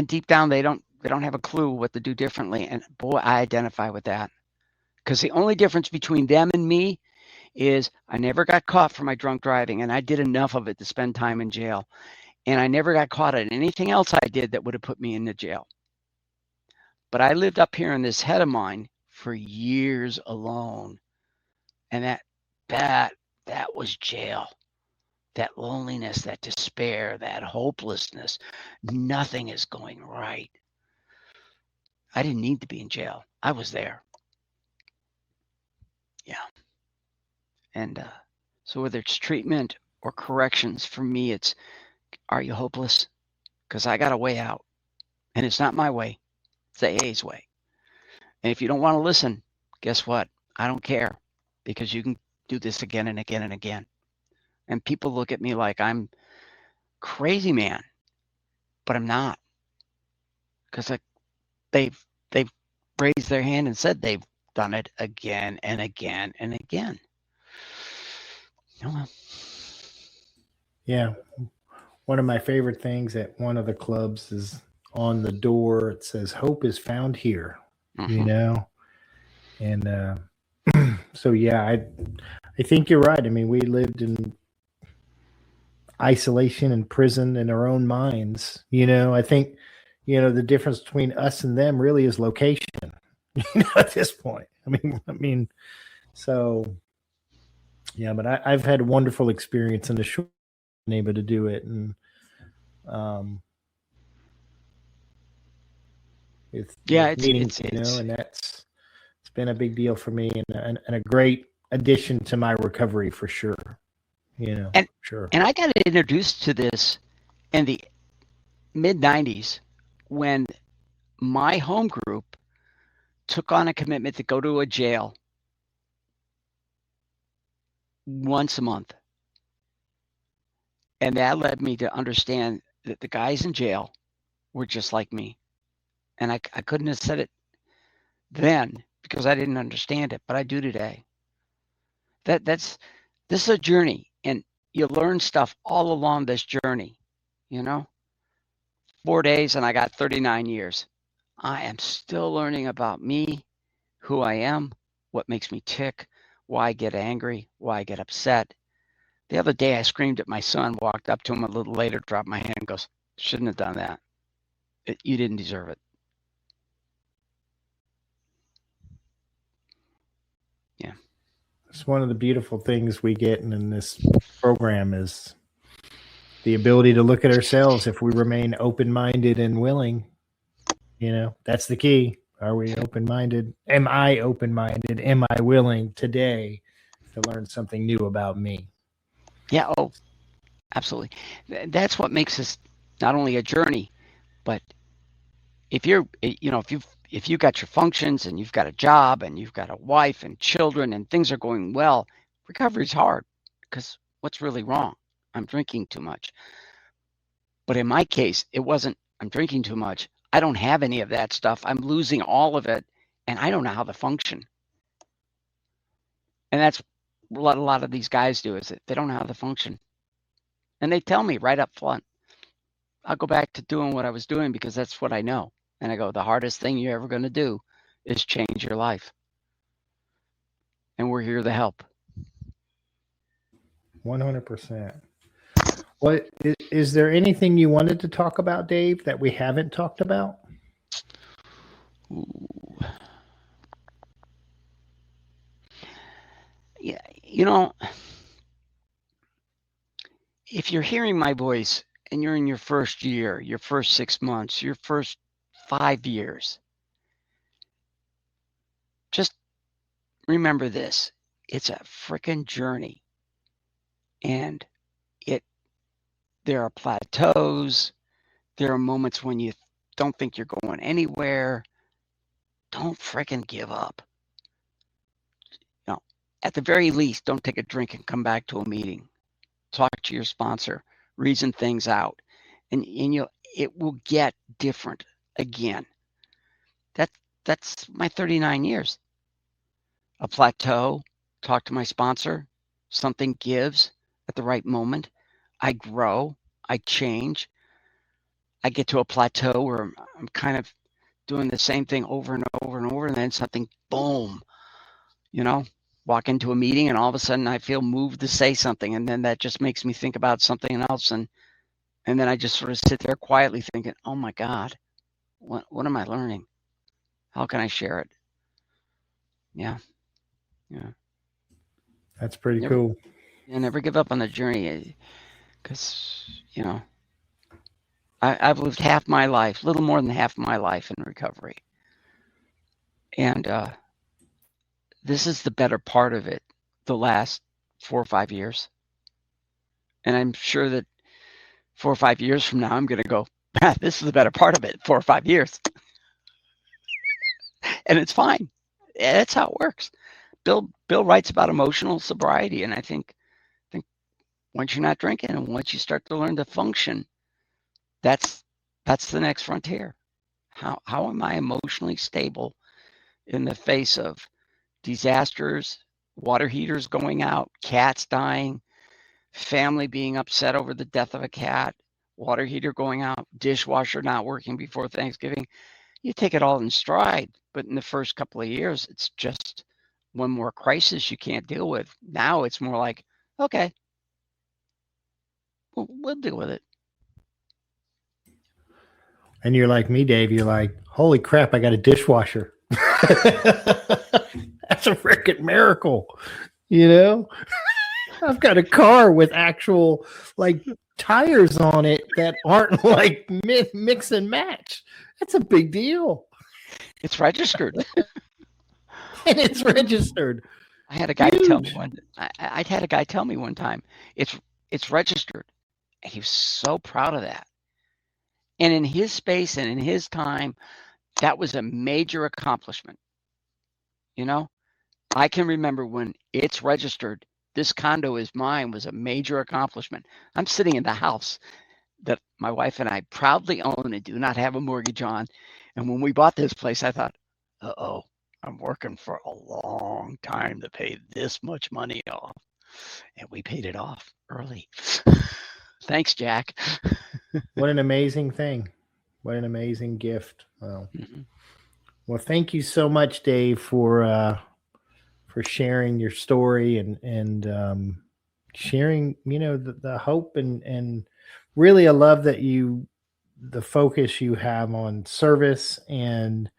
Speaker 2: deep down, they don't have a clue what to do differently. And boy, I identify with that, because the only difference between them and me is I never got caught for my drunk driving, and I did enough of it to spend time in jail. And I never got caught at anything else I did that would have put me in the jail. But I lived up here in this head of mine for years alone. And that was jail. That loneliness, that despair, that hopelessness. Nothing is going right. I didn't need to be in jail. I was there. Yeah. And so whether it's treatment or corrections, for me, it's, are you hopeless? Because I got a way out. And it's not my way. It's AA's way. And if you don't want to listen, guess what? I don't care, because you can do this again and again and again. And people look at me like I'm crazy, man, but I'm not, because they've raised their hand and said they've done it again and again and again. Oh,
Speaker 1: Yeah. One of my favorite things at one of the clubs is on the door, it says, "Hope is found here," you know? And so, yeah, I think you're right. I mean, we lived in isolation and prison in our own minds. You know, I think, the difference between us and them really is location, at this point. I mean, so yeah, but I've had a wonderful experience in the short, been able to do it. And, with meeting, and it's been a big deal for me, and a great addition to my recovery for sure. Sure.
Speaker 2: And I got introduced to this in the mid 90s when my home group took on a commitment to go to a jail once a month. And that led me to understand that the guys in jail were just like me. And I couldn't have said it then because I didn't understand it, but I do today. This is a journey, and you learn stuff all along this journey, 4 days and I got 39 years. I am still learning about me, who I am, what makes me tick, why I get angry, why I get upset. The other day I screamed at my son, walked up to him a little later, dropped my hand, and goes, "Shouldn't have done that. You didn't deserve it." Yeah.
Speaker 1: It's one of the beautiful things we get in this program is the ability to look at ourselves if we remain open-minded and willing. That's the key. Are we open-minded? Am I open-minded? Am I willing today to learn something new about me?
Speaker 2: Yeah. Oh, absolutely. That's what makes this not only a journey, but if you're, if you've got your functions and you've got a job and you've got a wife and children and things are going well, recovery is hard, because what's really wrong? I'm drinking too much. But in my case, it wasn't I'm drinking too much. I don't have any of that stuff. I'm losing all of it, and I don't know how to function. And that's what a lot of these guys do, is that they don't know how to function. And they tell me right up front, I'll go back to doing what I was doing because that's what I know. And I go, the hardest thing you're ever going to do is change your life. And we're here to help.
Speaker 1: 100%. What is there anything you wanted to talk about, Dave, that we haven't talked about?
Speaker 2: Ooh. Yeah, if you're hearing my voice and you're in your first year, your first 6 months, your first 5 years, just remember this. it's a freaking journey. And there are plateaus. There are moments when you don't think you're going anywhere. Don't freaking give up. At the very least, don't take a drink and come back to a meeting. Talk to your sponsor, reason things out, and it will get different again. That's my 39 years. A plateau, talk to my sponsor, something gives at the right moment. I grow, I change. I get to a plateau where I'm kind of doing the same thing over and over and over, and then something, boom, walk into a meeting and all of a sudden I feel moved to say something, and then that just makes me think about something else, and then I just sort of sit there quietly thinking, oh my God, what am I learning? How can I share it? Yeah.
Speaker 1: That's pretty cool.
Speaker 2: Never give up on the journey, because I've lived half my life, little more than half my life in recovery, and this is the better part of it, the last 4 or 5 years. And I'm sure that 4 or 5 years from now, I'm going to go, this is the better part of it, 4 or 5 years. And it's fine. That's how it works. Bill writes about emotional sobriety. And I think once you're not drinking and once you start to learn to function, that's the next frontier. How am I emotionally stable in the face of disasters, water heaters going out, cats dying, family being upset over the death of a cat, water heater going out, dishwasher not working before Thanksgiving? You take it all in stride, but in the first couple of years, it's just one more crisis you can't deal with. Now it's more like, okay, we'll deal with it.
Speaker 1: And you're like me, Dave. You're like, holy crap, I got a dishwasher. That's a freaking miracle. I've got a car with actual tires on it that aren't like mix and match. That's a big deal.
Speaker 2: It's registered.
Speaker 1: And it's registered.
Speaker 2: I had a guy tell me I had a guy tell me one time, it's registered. He was so proud of that. And in his space and in his time, that was a major accomplishment. I can remember when it's registered, this condo is mine, was a major accomplishment. I'm sitting in the house that my wife and I proudly own and do not have a mortgage on. And when we bought this place, I thought, uh-oh, I'm working for a long time to pay this much money off. And we paid it off early. Thanks, Jack.
Speaker 1: What an amazing thing. What an amazing gift. Well, well, thank you so much, Dave, for sharing your story and sharing, the hope and really, I love that the focus you have on service and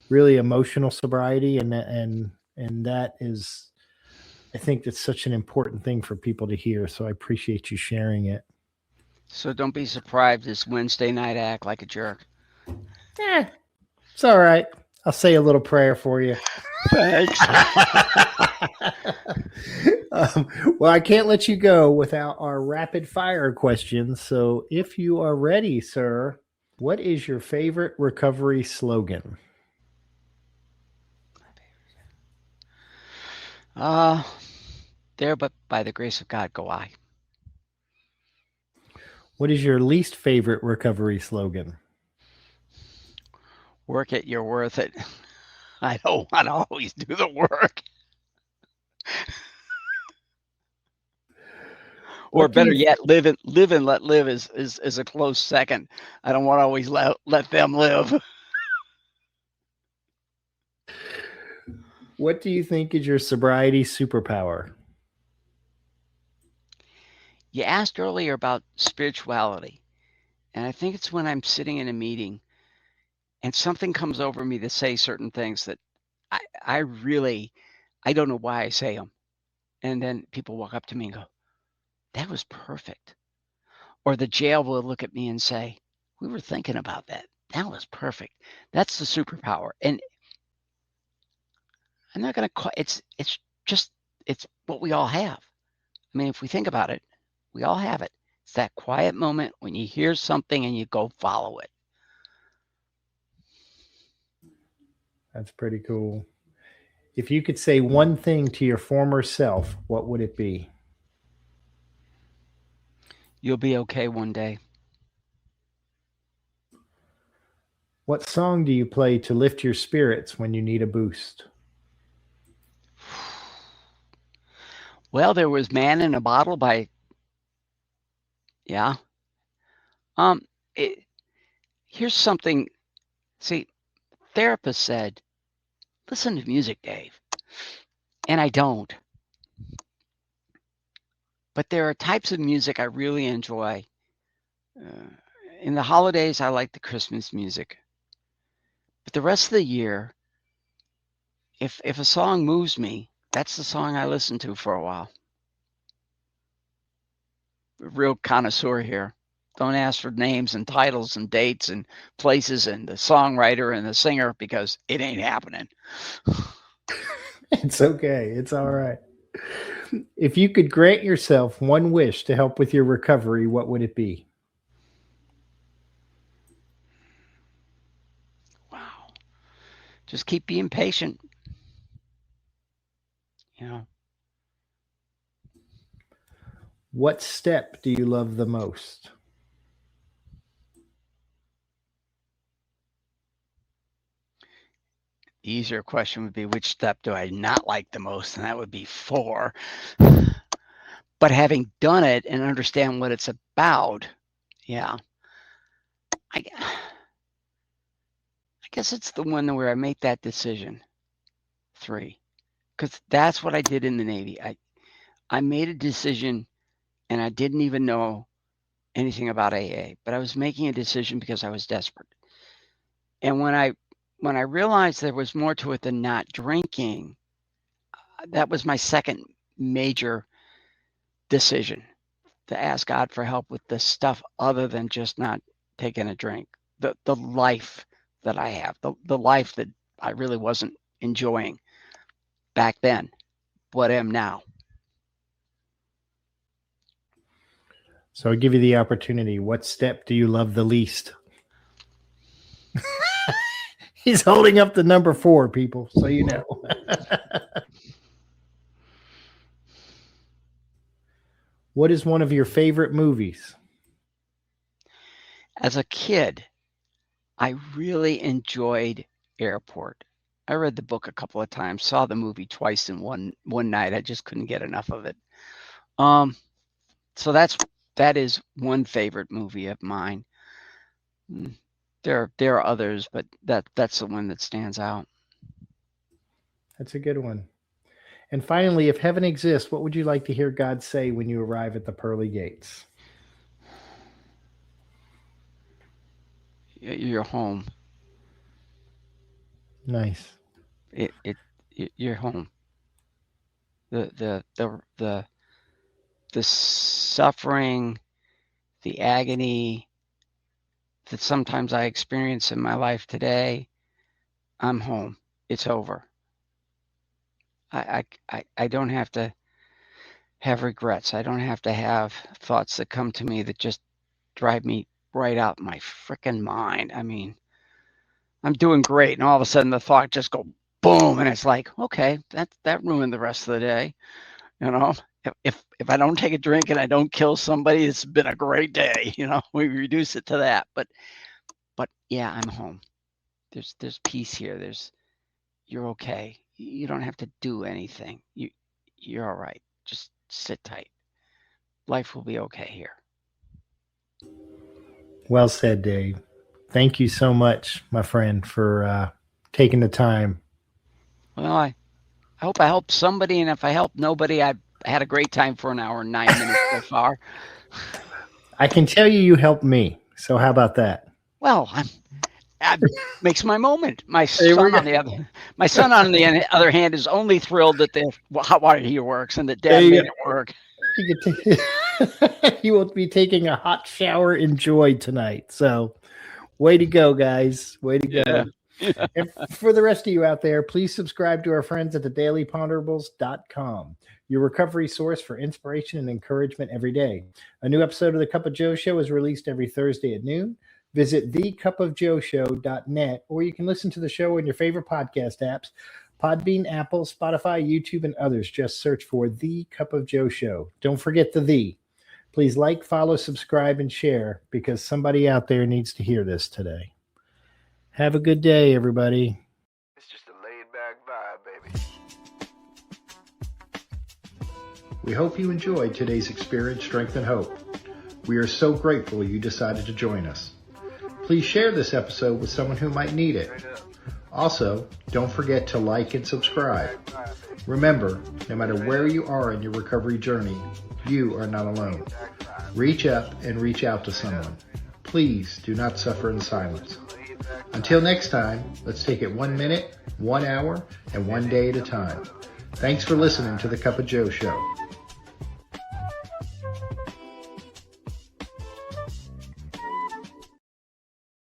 Speaker 1: really emotional sobriety, and that is, I think that's such an important thing for people to hear. So I appreciate you sharing it.
Speaker 2: So don't be surprised this Wednesday night I act like a jerk.
Speaker 1: It's all right. I'll say a little prayer for you.
Speaker 2: Thanks.
Speaker 1: Well, I can't let you go without our rapid fire questions. So if you are ready, sir, what is your favorite recovery slogan?
Speaker 2: There, but by the grace of God, go I.
Speaker 1: What is your least favorite recovery slogan?
Speaker 2: Work it, you're worth it. I don't want to always do the work. Or better yet, live and let live is a close second. I don't want to always let them live.
Speaker 1: What do you think is your sobriety superpower?
Speaker 2: You asked earlier about spirituality, and I think it's when I'm sitting in a meeting and something comes over me to say certain things that I don't know why I say them. And then people walk up to me and go, that was perfect. Or the jail will look at me and say, we were thinking about that. That was perfect. That's the superpower. And I'm not going to call it's just it's what we all have. I mean, if we think about it, we all have it. It's that quiet moment when you hear something and you go follow it.
Speaker 1: That's pretty cool. If you could say one thing to your former self, what would it be?
Speaker 2: You'll be okay one day.
Speaker 1: What song do you play to lift your spirits when you need a boost?
Speaker 2: Well, there was Man in a Bottle by, yeah. Um, it, Here's something. See, therapist said, listen to music, Dave. And I don't. But there are types of music I really enjoy. In the holidays, I like the Christmas music. But the rest of the year, if a song moves me, that's the song I listen to for a while. Real connoisseur here. Don't ask for names and titles and dates and places and the songwriter and the singer because it ain't happening.
Speaker 1: It's okay. It's all right. If you could grant yourself one wish to help with your recovery, what would it be?
Speaker 2: Wow. Just keep being patient. You know.
Speaker 1: What step do you love the most?
Speaker 2: The easier question would be, which step do I not like the most? And that would be 4. But having done it and understand what it's about, yeah. I guess it's the one where I make that decision. 3. Because that's what I did in the Navy. I made a decision and I didn't even know anything about AA, but I was making a decision because I was desperate. And when I realized there was more to it than not drinking, that was my second major decision, to ask God for help with the stuff other than just not taking a drink. The life that I have, the life that I really wasn't enjoying back then, what I am now.
Speaker 1: So I'll give you the opportunity. What step do you love the least? He's holding up the number 4, people, so you know. What is one of your favorite movies?
Speaker 2: As a kid, I really enjoyed Airport. I read the book a couple of times, saw the movie twice in one night. I just couldn't get enough of it. So that is one favorite movie of mine. There are others, but that's the one that stands out.
Speaker 1: That's a good one. And finally, if heaven exists, what would you like to hear God say when you arrive at the pearly gates?
Speaker 2: You're home.
Speaker 1: Nice.
Speaker 2: You're home. The suffering, the agony that sometimes I experience in my life today, I'm home. It's over. I don't have to have regrets. I don't have to have thoughts that come to me that just drive me right out my freaking mind. I mean, I'm doing great, and all of a sudden the thought just go boom, and it's like, okay, that ruined the rest of the day. You know, if I don't take a drink and I don't kill somebody, it's been a great day. You know, we reduce it to that. But yeah, I'm home. There's peace here. You're okay. You don't have to do anything. You're all right. Just sit tight. Life will be okay here.
Speaker 1: Well said, Dave. Thank you so much, my friend, for taking the time.
Speaker 2: Well, I hope I helped somebody, and if I helped nobody, I had a great time for an hour and 9 minutes so far.
Speaker 1: I can tell you helped me. So how about that?
Speaker 2: Well, that makes my moment. My son, on the other hand, is only thrilled that the hot water heater works and that Dad made it work.
Speaker 1: He will be taking a hot shower in joy tonight. So, way to go, guys! Way to go! And for the rest of you out there, please subscribe to our friends at thedailyponderables.com, your recovery source for inspiration and encouragement every day. A new episode of The Cup of Joe Show is released every Thursday at noon. Visit thecupofjoeshow.net, or you can listen to the show in your favorite podcast apps, Podbean, Apple, Spotify, YouTube, and others. Just search for The Cup of Joe Show. Don't forget the "the." Please like, follow, subscribe, and share, because somebody out there needs to hear this today. Have a good day, everybody.
Speaker 3: It's just a laid-back vibe, baby.
Speaker 1: We hope you enjoyed today's Experience, Strength, and Hope. We are so grateful you decided to join us. Please share this episode with someone who might need it. Also, don't forget to like and subscribe. Remember, no matter where you are in your recovery journey, you are not alone. Reach up and reach out to someone. Please do not suffer in silence. Until next time, let's take it 1 minute, 1 hour, and 1 day at a time. Thanks for listening to The Cup of Joe Show.